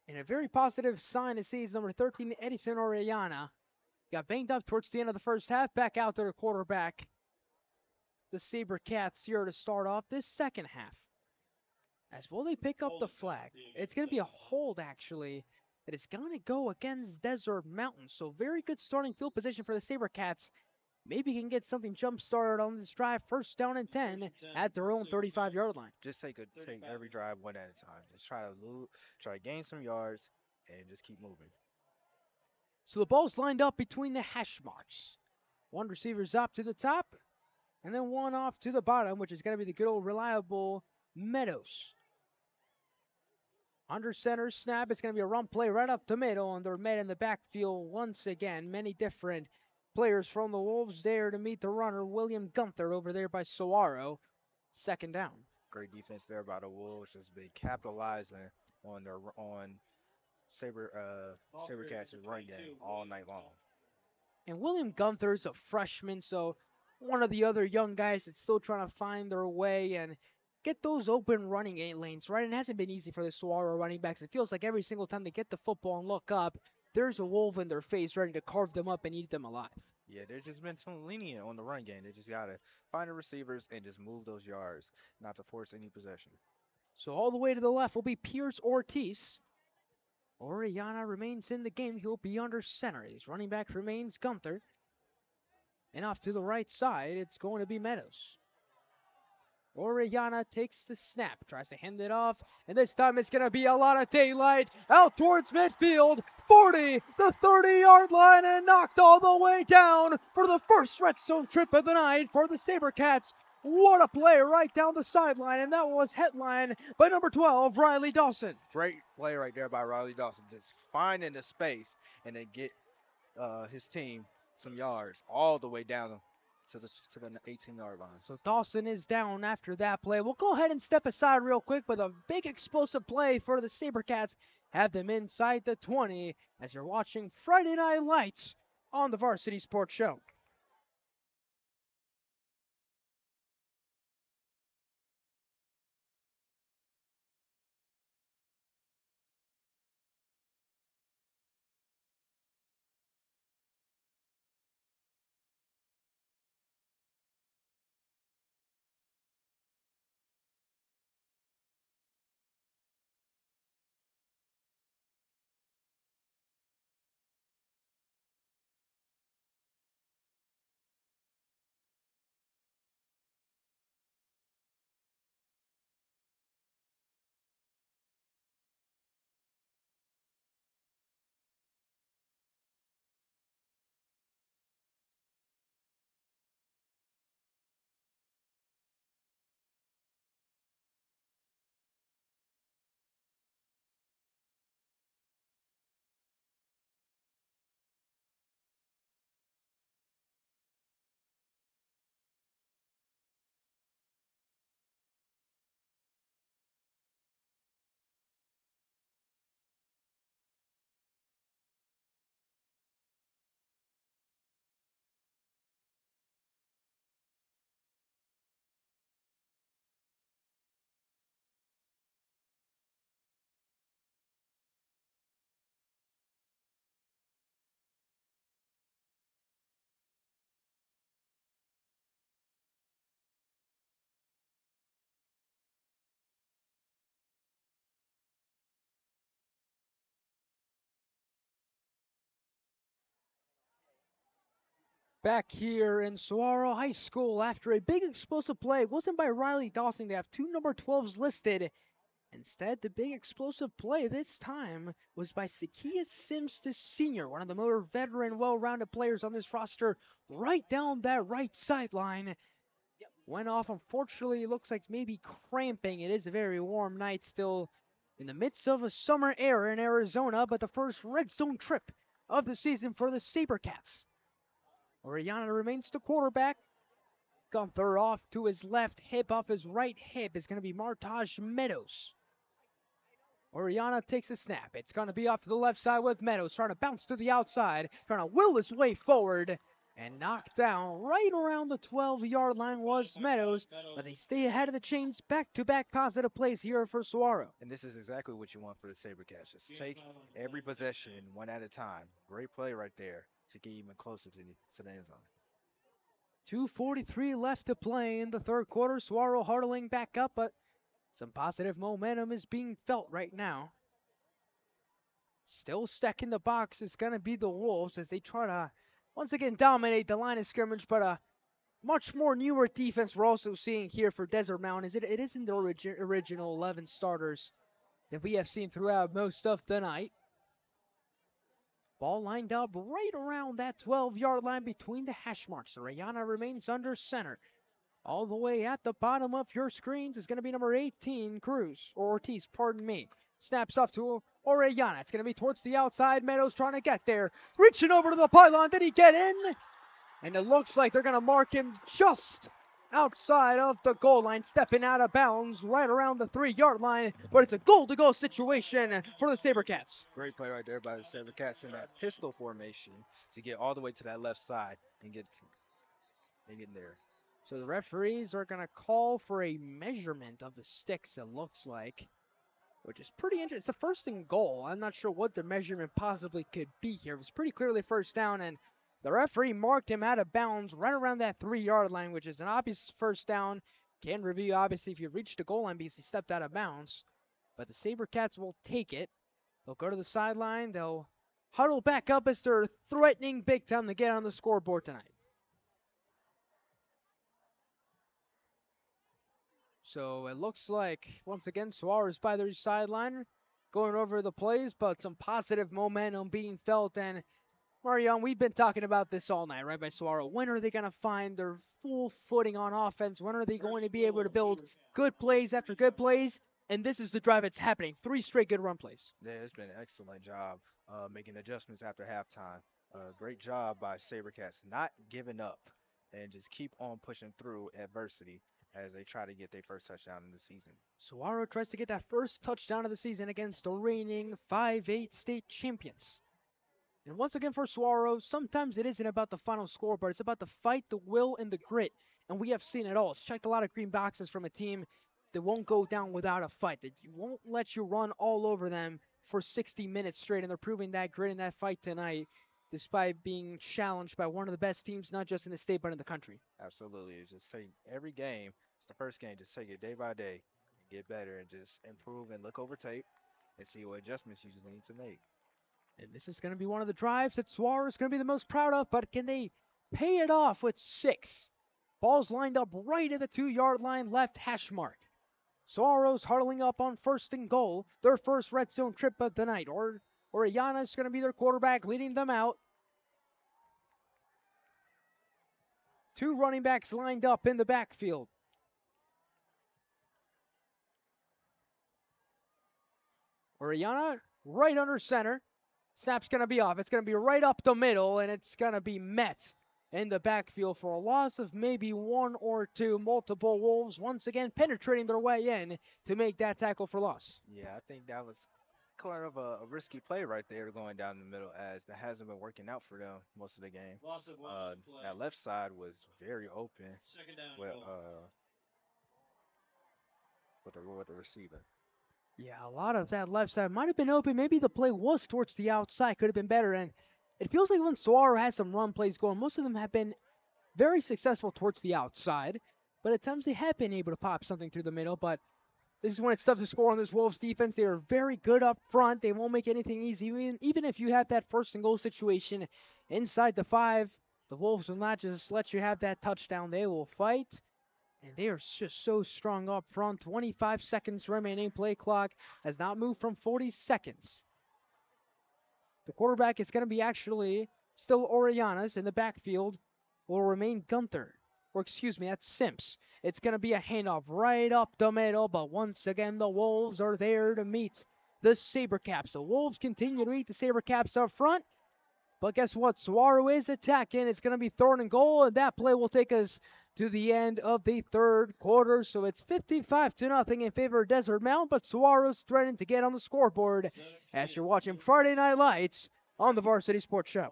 And a very positive sign to see is number 13, Edison Orellana. Got banged up towards the end of the first half. Back out to the quarterback. The SaberCats here to start off this second half. As will they pick up the flag? It's going to be a hold, actually, that is going to go against Desert Mountain. So very good starting field position for the SaberCats. Maybe can get something jump-started on this drive. First down and 10 at their own 35-yard line. Just take every drive one at a time. Just try to gain some yards, and just keep moving. So the ball's lined up between the hash marks. One receiver's up to the top, and then one off to the bottom, which is going to be the good old reliable Meadows. Under center snap, it's going to be a run play right up the middle, and they're met in the backfield once again. Many different players from the Wolves there to meet the runner, William Gunther, over there by Saguaro. Second down. Great defense there by the Wolves. Just been capitalizing on SaberCats' run game all night long. And William Gunther's a freshman, so one of the other young guys that's still trying to find their way and get those open running lanes, right? And it hasn't been easy for the Saguaro running backs. It feels like every single time they get the football and look up, there's a wolf in their face ready to carve them up and eat them alive. Yeah, they've just been too lenient on the run game. They just got to find the receivers and just move those yards, not to force any possession. So all the way to the left will be Pierce Ortiz. Orellana remains in the game. He'll be under center. His running back remains Gunther. And off to the right side, it's going to be Meadows. Orellana takes the snap, tries to hand it off, and this time it's going to be a lot of daylight out towards midfield, 40, the 30-yard line, and knocked all the way down for the first red zone trip of the night for the SaberCats. What a play right down the sideline, and that was headline by number 12, Riley Dawson. Great play right there by Riley Dawson. Just finding the space and then get his team some yards all the way down to the 18-yard line. So Dawson is down after that play. We'll go ahead and step aside real quick, but a big explosive play for the SaberCats have them inside the 20 as you're watching Friday Night Lights on the Varsity Sports Show. Back here in Saguaro High School after a big explosive play. It wasn't by Riley Dawson. They have two number 12s listed. Instead, the big explosive play this time was by Zacchaeus Sims, the senior, one of the more veteran, well-rounded players on this roster, right down that right sideline. Went off, unfortunately, it looks like maybe cramping. It is a very warm night still in the midst of a summer air in Arizona, but the first red zone trip of the season for the SaberCats. Orellana remains the quarterback. Gunther off to his left hip, off his right hip is going to be Martaj Meadows. Orellana takes a snap. It's going to be off to the left side with Meadows trying to bounce to the outside, trying to will his way forward, and knocked down right around the 12-yard line was Meadows, but they stay ahead of the chains. Back-to-back positive plays here for Saguaro. And this is exactly what you want for the SaberCats. Just take every possession one at a time. Great play right there to get even closer to the end zone. 2:43 left to play in the third quarter. Saguaro huddling back up, but some positive momentum is being felt right now. Still stuck in the box is going to be the Wolves as they try to once again dominate the line of scrimmage, but a much more newer defense we're also seeing here for Desert Mountain. It isn't the original 11 starters that we have seen throughout most of the night. Ball lined up right around that 12-yard line between the hash marks. Orellana remains under center. All the way at the bottom of your screens is going to be number 18, Cruz, or Ortiz, pardon me. Snaps off to Orellana. It's going to be towards the outside. Meadows trying to get there. Reaching over to the pylon. Did he get in? And it looks like they're going to mark him just outside of the goal line, stepping out of bounds right around the 3-yard line. But it's a goal-to-go situation for the SaberCats. Great play right there by the SaberCats in that pistol formation to get all the way to that left side and get there. So the referees are going to call for a measurement of the sticks, it looks like, which is pretty interesting. It's the first and goal. I'm not sure what the measurement possibly could be here. It was pretty clearly first down, and the referee marked him out of bounds right around that 3-yard line, which is an obvious first down. Can review, obviously, if you reach the goal line because he stepped out of bounds. But the SaberCats will take it. They'll go to the sideline. They'll huddle back up as they're threatening big time to get on the scoreboard tonight. So it looks like, once again, Suarez by their sideline, going over the plays, but some positive momentum being felt, and Marion, we've been talking about this all night, right, by Saguaro. When are they going to find their full footing on offense? When are they going to be able to build good plays after good plays? And this is the drive that's happening. 3 straight good run plays. Yeah, it's been an excellent job making adjustments after halftime. Great job by Sabercats not giving up and just keep on pushing through adversity as they try to get their first touchdown in the season. Saguaro tries to get that first touchdown of the season against the reigning 5-8 state champions. And once again for Saguaro, sometimes it isn't about the final score, but it's about the fight, the will, and the grit. And we have seen it all. It's checked a lot of green boxes from a team that won't go down without a fight, that you won't let you run all over them for 60 minutes straight. And they're proving that grit in that fight tonight, despite being challenged by one of the best teams, not just in the state, but in the country. Absolutely. It's just take every game, it's the first game, just take it day by day and get better and just improve and look over tape and see what adjustments you just need to make. And this is going to be one of the drives that Suarez is going to be the most proud of, but can they pay it off with 6? Ball's lined up right at the 2-yard line, left hash mark. Suarez huddling up on 1st and goal, their first red zone trip of the night. Orellana is going to be their quarterback, leading them out. 2 running backs lined up in the backfield. Orellana right under center. Snap's going to be off. It's going to be right up the middle, and it's going to be met in the backfield for a loss of maybe 1 or 2. Multiple Wolves once again penetrating their way in to make that tackle for loss. Yeah, I think that was kind of a risky play right there going down the middle as that hasn't been working out for them most of the game. That left side was very open with with the receiver. Yeah, a lot of that left side might have been open. Maybe the play was towards the outside. Could have been better. And it feels like when Saguaro has some run plays going, most of them have been very successful towards the outside. But at times they have been able to pop something through the middle. But this is when it's tough to score on this Wolves defense. They are very good up front. They won't make anything easy. Even if you have that 1st and goal situation inside the 5, the Wolves will not just let you have that touchdown. They will fight. And they are just so strong up front. 25 seconds remaining. Play clock has not moved from 40 seconds. The quarterback is going to be actually still Orellanas. In the backfield will remain Gunther. Or excuse me, that's Simps. It's going to be a handoff right up the middle. But once again, the Wolves are there to meet the Sabercaps. The Wolves continue to meet the Sabercaps up front. But guess what? Saguaro is attacking. It's going to be 3rd and goal, and that play will take us to the end of the 3rd quarter. So it's 55-0 in favor of Desert Mountain, but Saguaro's threatening to get on the scoreboard as you're watching Friday Night Lights on the Varsity Sports Show.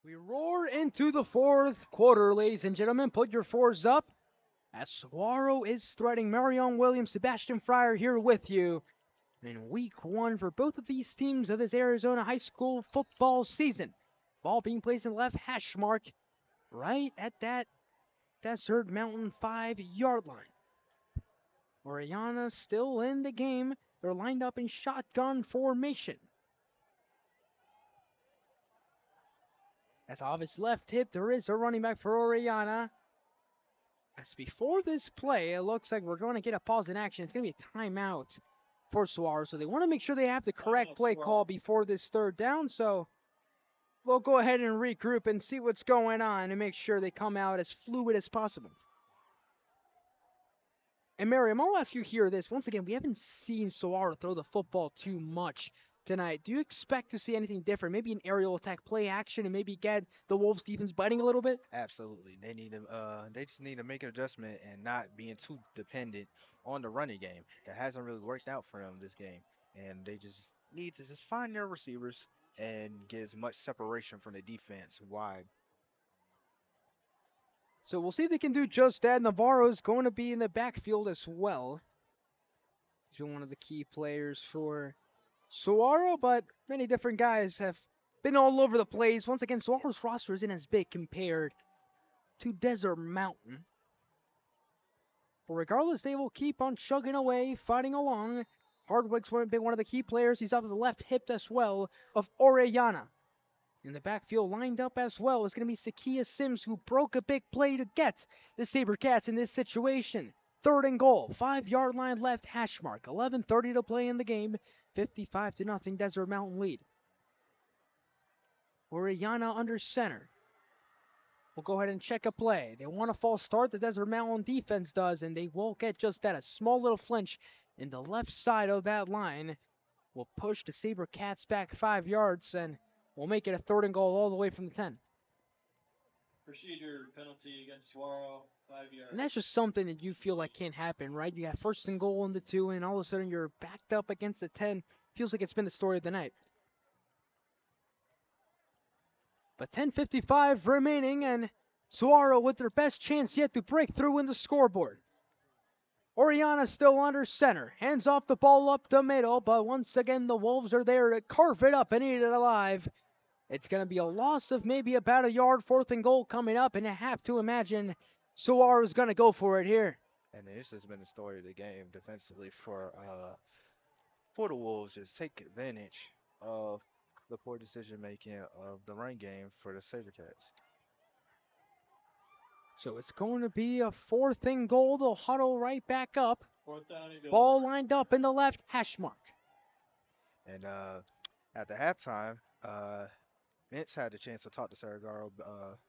We roar into the 4th quarter, ladies and gentlemen. Put your 4s up as Saguaro is threatening Marion Williams, Sebastian Fryer here with you in week 1 for both of these teams of this Arizona high school football season. Ball being placed in left hash mark right at that Desert Mountain 5-yard line. Orellana still in the game. They're lined up in shotgun formation. As off his left hip, there is a running back for Orellana. Yes, before this play, it looks like we're going to get a pause in action. It's going to be a timeout for Saguaro, so they want to make sure they have the correct play call before this third down, so we'll go ahead and regroup and see what's going on and make sure they come out as fluid as possible. And Miriam, I'll ask you here this. Once again, we haven't seen Saguaro throw the football too much tonight. Do you expect to see anything different? Maybe an aerial attack, play action, and maybe get the Wolves defense biting a little bit? Absolutely. They just need to make an adjustment and not being too dependent on the running game. That hasn't really worked out for them this game. And they just need to just find their receivers and get as much separation from the defense wide. So we'll see if they can do just that. Navarro's going to be in the backfield as well. He's been one of the key players for Saguaro, but many different guys have been all over the place. Once again, Saguaro's roster isn't as big compared to Desert Mountain. But regardless, they will keep on chugging away, fighting along. Hardwick's been one of the key players. He's off of the left hip as well of Orellana. In the backfield, lined up as well, is going to be Sakia Sims, who broke a big play to get the Sabercats in this situation. 3rd and goal, 5-yard line left, hash mark. 11:30 to play in the game. 55-0 Desert Mountain lead. Orellana under center. We'll go ahead and check a play. They want a false start, the Desert Mountain defense does, and they will get just that. A small little flinch in the left side of that line will push the Sabercats back 5 yards, and we'll make it a 3rd and goal all the way from the 10. Procedure penalty against Saguaro, 5 yards. And that's just something that you feel like can't happen, right? You got 1st and goal in the 2, and all of a sudden you're backed up against the 10. Feels like it's been the story of the night. But 10:55 remaining, and Saguaro with their best chance yet to break through in the scoreboard. Orellana still under center. Hands off the ball up the middle, but once again the Wolves are there to carve it up and eat it alive. It's going to be a loss of maybe about a yard. 4th and goal coming up, and I have to imagine Saguaro's going to go for it here. And this has been the story of the game defensively for the Wolves. Just take advantage of the poor decision making of the run game for the Sabercats. So it's going to be a 4th and goal. They'll huddle right back up. 4th down and goal. Ball lined up in the left hash mark. And at the halftime, Vince had the chance to talk to Saguaro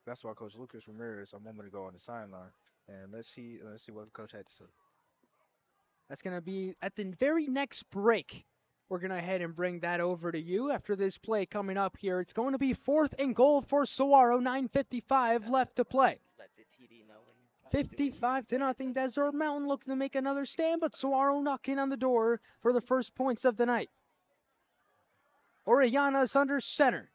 basketball coach Lucas Ramirez a moment ago on the sideline. And let's see what the coach had to say. That's going to be at the very next break. We're going to head and bring that over to you after this play coming up here. It's going to be 4th and goal for Saguaro. 9:55 left to play. 55-0 Desert Mountain looking to make another stand, but Saguaro knocking on the door for the first points of the night. Orellana's under center.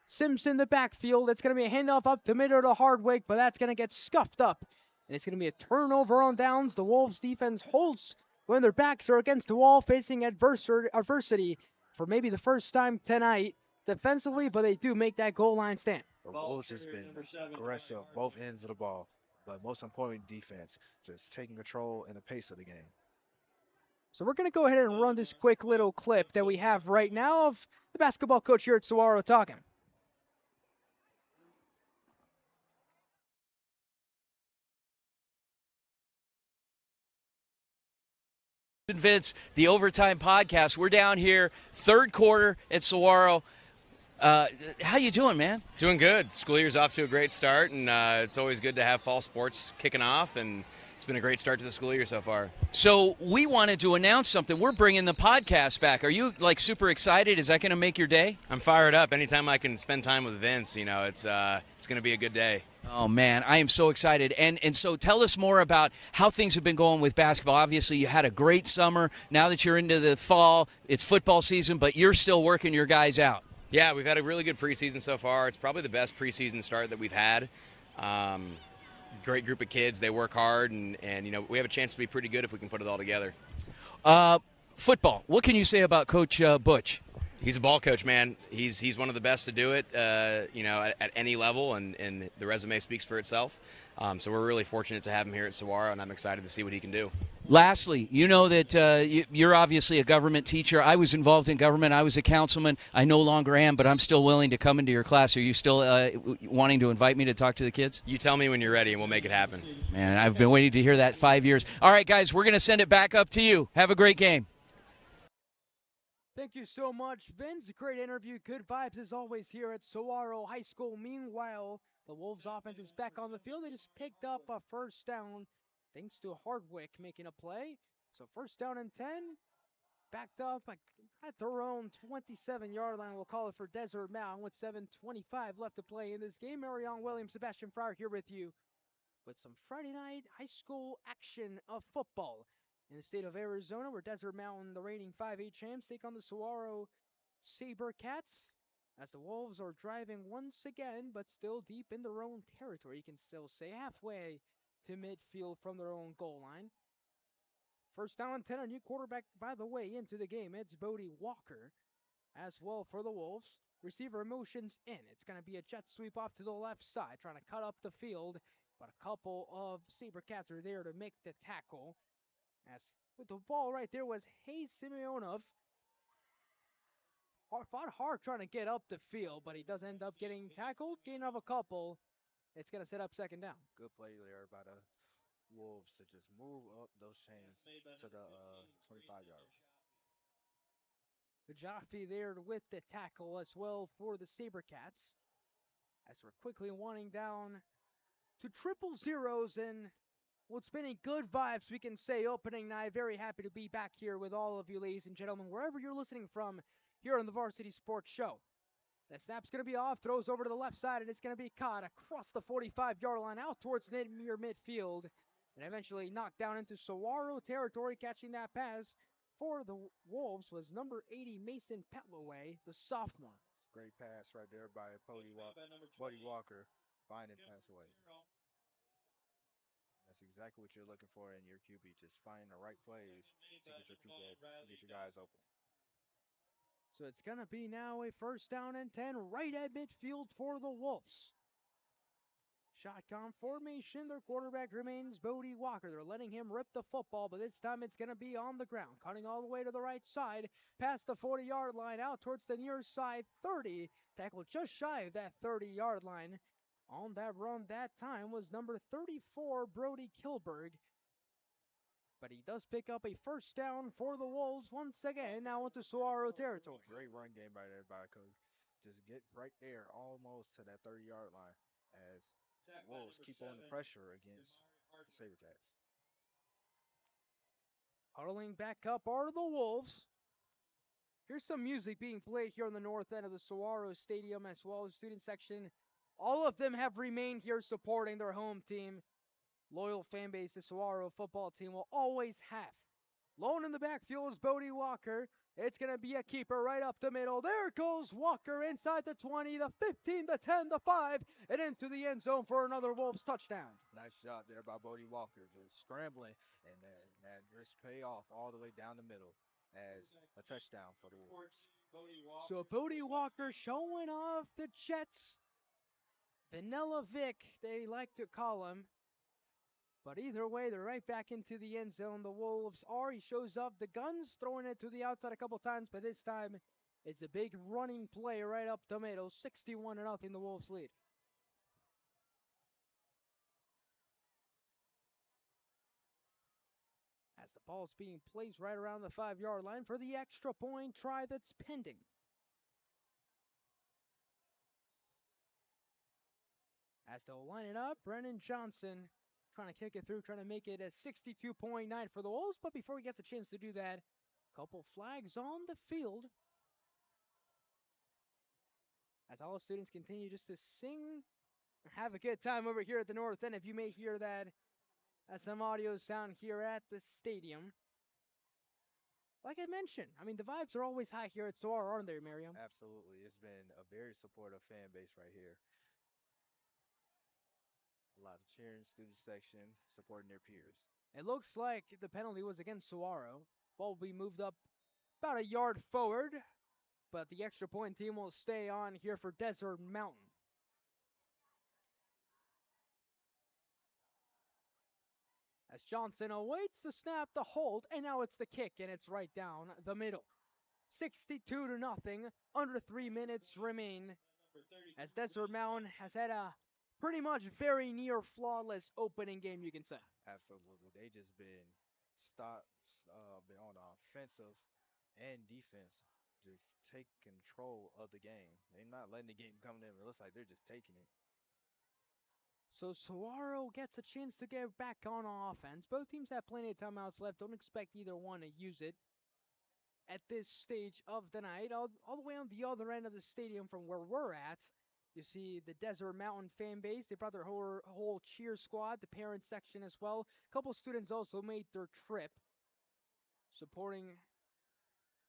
Sims in the backfield. It's going to be a handoff up to middle to Hardwick, but that's going to get scuffed up. And it's going to be a turnover on downs. The Wolves defense holds when their backs are against the wall, facing adversity for maybe the first time tonight defensively, but they do make that goal line stand. The Wolves has been aggressive, both ends of the ball. But most importantly, defense, just taking control and the pace of the game. So we're going to go ahead and run this quick little clip that we have right now of the basketball coach here at Saguaro talking. Vince, the Overtime Podcast. We're down here, 3rd quarter at Saguaro. How you doing, man? Doing good. School year's off to a great start, and it's always good to have fall sports kicking off, and it's been a great start to the school year so far. So we wanted to announce something. We're bringing the podcast back. Are you, super excited? Is that going to make your day? I'm fired up. Anytime I can spend time with Vince, it's going to be a good day. Oh, man, I am so excited. And so tell us more about how things have been going with basketball. Obviously, you had a great summer. Now that you're into the fall, it's football season, but you're still working your guys out. Yeah, we've had a really good preseason so far. It's probably the best preseason start that we've had. Great group of kids. They work hard, and we have a chance to be pretty good if we can put it all together. Football. What can you say about Coach Butch? He's a ball coach, man. He's one of the best to do it, at any level, and the resume speaks for itself. So we're really fortunate to have him here at Saguaro, and I'm excited to see what he can do. Lastly, you know that you're obviously a government teacher. I was involved in government. I was a councilman. I no longer am, but I'm still willing to come into your class. Are you still wanting to invite me to talk to the kids? You tell me when you're ready, and we'll make it happen. Man, I've been waiting to hear that 5 years. All right, guys, we're going to send it back up to you. Have a great game. Thank you so much, Vince. Great interview. Good vibes as always here at Saguaro High School. Meanwhile, the Wolves offense is back on the field. They just picked up a first down thanks to Hardwick making a play. So first down and 10. Backed up at their own 27-yard line. We'll call it for Desert Mountain with 7:25 left to play in this game. Marion Williams, Sebastian Fryer here with you with some Friday night high school action of football in the state of Arizona, where Desert Mountain, the reigning 5A champs, take on the Saguaro Sabercats. As the Wolves are driving once again, but still deep in their own territory, you can still say halfway to midfield from their own goal line. First down and 10, a new quarterback, by the way, into the game. It's Bodie Walker as well for the Wolves. Receiver motions in. It's going to be a jet sweep off to the left side, trying to cut up the field, but a couple of Sabercats are there to make the tackle. As with the ball right there was Hayes Simeonov. Fought hard trying to get up the field, but he does end up getting tackled. Gain of a couple. It's going to set up second down. Good play there by the Wolves to just move up those chains to the 25-yard. Jaffe there with the tackle as well for the Sabercats. As we're quickly winding down to triple zeros, and well, it's been a good vibes, we can say, opening night. Very happy to be back here with all of you, ladies and gentlemen, wherever you're listening from here on the Varsity Sports Show. The snap's going to be off, throws over to the left side, and it's going to be caught across the 45-yard line out towards near midfield, and eventually knocked down into Saguaro territory. Catching that pass for the Wolves was number 80, Mason Petlaway, the sophomore. Great pass right there by Buddy Walker, finding pass away. That's exactly what you're looking for in your QB, just finding the right plays to get your people, to get your guys open. So it's going to be now a first down and 10 right at midfield for the Wolves. Shotgun formation. Their quarterback remains Bodie Walker. They're letting him rip the football, but this time it's going to be on the ground. Cutting all the way to the right side, past the 40-yard line, out towards the near side 30. Tackle just shy of that 30-yard line. On that run that time was number 34, Brody Kilberg. But he does pick up a first down for the Wolves once again, now into Saguaro territory. Great run game by there by Coach. Just get right there, almost to that 30-yard line, as the Wolves keep on the pressure against the Sabercats. Huddling back up are the Wolves. Here's some music being played here on the north end of the Saguaro Stadium as well as student section. All of them have remained here supporting their home team. Loyal fan base the Saguaro football team will always have. Lone in the backfield is Bodie Walker. It's going to be a keeper right up the middle. There goes Walker inside the 20, the 15, the 10, the 5, and into the end zone for another Wolves touchdown. Nice shot there by Bodie Walker, just scrambling, and that just pay off all the way down the middle as a touchdown for the Wolves. So Bodie Walker showing off the Jets. Vanilla Vic, they like to call him. But either way, they're right back into the end zone. The Wolves are. He shows up the guns, throwing it to the outside a couple times, but this time it's a big running play right up the middle. 61-0, the Wolves lead. As the ball's being placed right around the 5-yard line for the extra point try that's pending. As they'll line it up, Brennan Johnson trying to kick it through, trying to make it a 62.9 for the Wolves. But before he gets a chance to do that, a couple flags on the field. As all students continue just to sing, have a good time over here at the north end. If you may hear that as some audio sound here at the stadium. Like I mentioned, I mean, the vibes are always high here at Saguaro, aren't they, Miriam? Absolutely. It's been a very supportive fan base right here. A lot of cheering, student section, supporting their peers. It looks like the penalty was against Saguaro. Ball will be moved up about a yard forward. but the extra point team will stay on here for Desert Mountain. As Johnson awaits the snap, the hold, and now it's the kick, and it's right down the middle. 62-0, under 3 minutes remain, as Desert Mountain has had a pretty much very near flawless opening game, you can say. Absolutely. They just been been on the offensive and defense, just take control of the game. They're not letting the game come to them. It looks like they're just taking it. So Saguaro gets a chance to get back on offense. Both teams have plenty of timeouts left. Don't expect either one to use it at this stage of the night. All the way on the other end of the stadium from where we're at, you see the Desert Mountain fan base. They brought their whole cheer squad, the parent section as well. A couple students also made their trip, supporting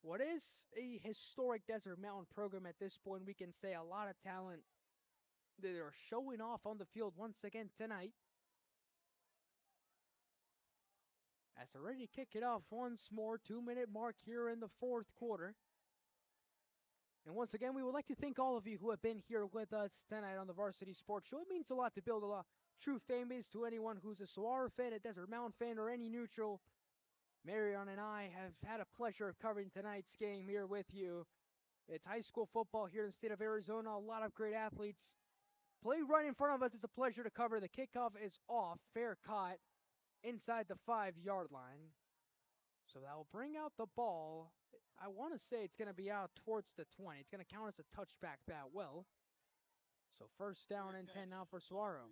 what is a historic Desert Mountain program at this point. We can say a lot of talent that are showing off on the field once again tonight. As they're ready to kick it off once more, 2-minute mark here in the fourth quarter. And once again, we would like to thank all of you who have been here with us tonight on the Varsity Sports Show. It means a lot to build a true fan base to anyone who's a Saguaro fan, a Desert Mountain fan, or any neutral. Marion and I have had a pleasure of covering tonight's game here with you. It's high school football here in the state of Arizona. A lot of great athletes play right in front of us. It's a pleasure to cover. The kickoff is off, fair caught inside the 5-yard line. So that will bring out the ball. I want to say it's going to be out towards the 20. It's going to count as a touchback that will. So first down and 10 now for Saguaro.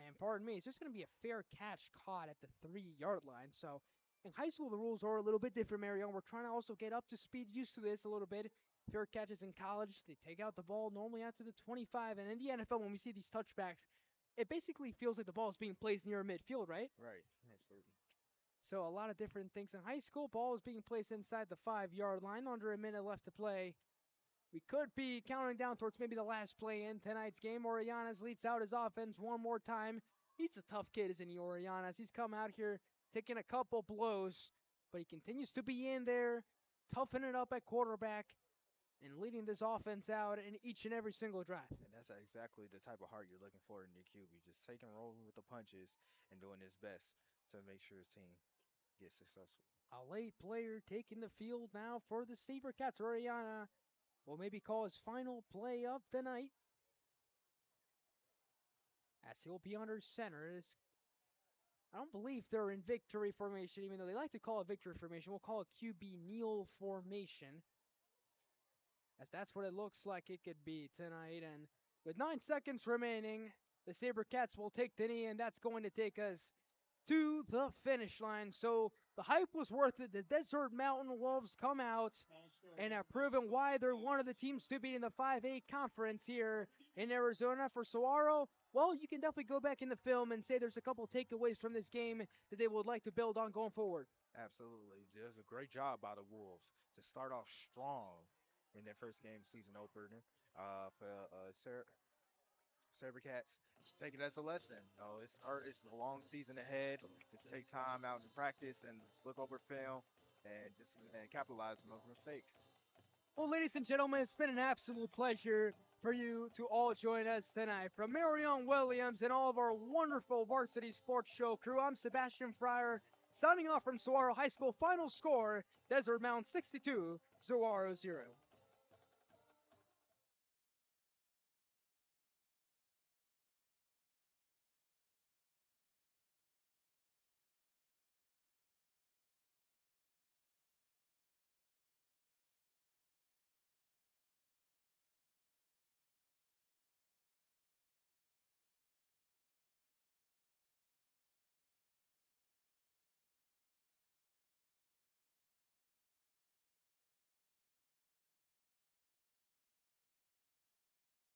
And pardon me, it's just going to be a fair catch caught at the 3-yard line. So in high school, the rules are a little bit different, Marion. We're trying to also get up to speed, used to this a little bit. Fair catches in college, they take out the ball normally out to the 25. And in the NFL, when we see these touchbacks, it basically feels like the ball is being placed near midfield, right? Right. Absolutely. So a lot of different things in high school. Ball is being placed inside the 5-yard line. Under a minute left to play. We could be counting down towards maybe the last play in tonight's game. Orianas leads out his offense one more time. He's a tough kid, isn't he, Orianas? He's come out here taking a couple blows, but he continues to be in there, toughing it up at quarterback, and leading this offense out in each and every single drive. And that's exactly the type of heart you're looking for in your QB. Just taking rolling with the punches and doing his best to make sure his team gets successful. A late player taking the field now for the SaberCats. Oriana will maybe call his final play of the night, as he'll be under center. I don't believe they're in victory formation, even though they like to call it victory formation. We'll call it QB kneel formation, as that's what it looks like it could be tonight. And with 9 seconds remaining, the SaberCats will take the knee, and that's going to take us to the finish line. So the hype was worth it. The Desert Mountain Wolves come out and have proven why they're one of the teams to beat in the 5A conference here in Arizona. For Saguaro, well, you can definitely go back in the film and say there's a couple takeaways from this game that they would like to build on going forward. Absolutely. There's a great job by the Wolves to start off strong in their first game season opener for Sabercats. Take it as a lesson. It's a long season ahead. Just take time out to practice and just look over film and capitalize on those mistakes. Well, ladies and gentlemen, it's been an absolute pleasure for you to all join us tonight. From Marion Williams and all of our wonderful Varsity Sports Show crew, I'm Sebastian Fryer, signing off from Saguaro High School. Final score, Desert Mountain 62, Saguaro 0.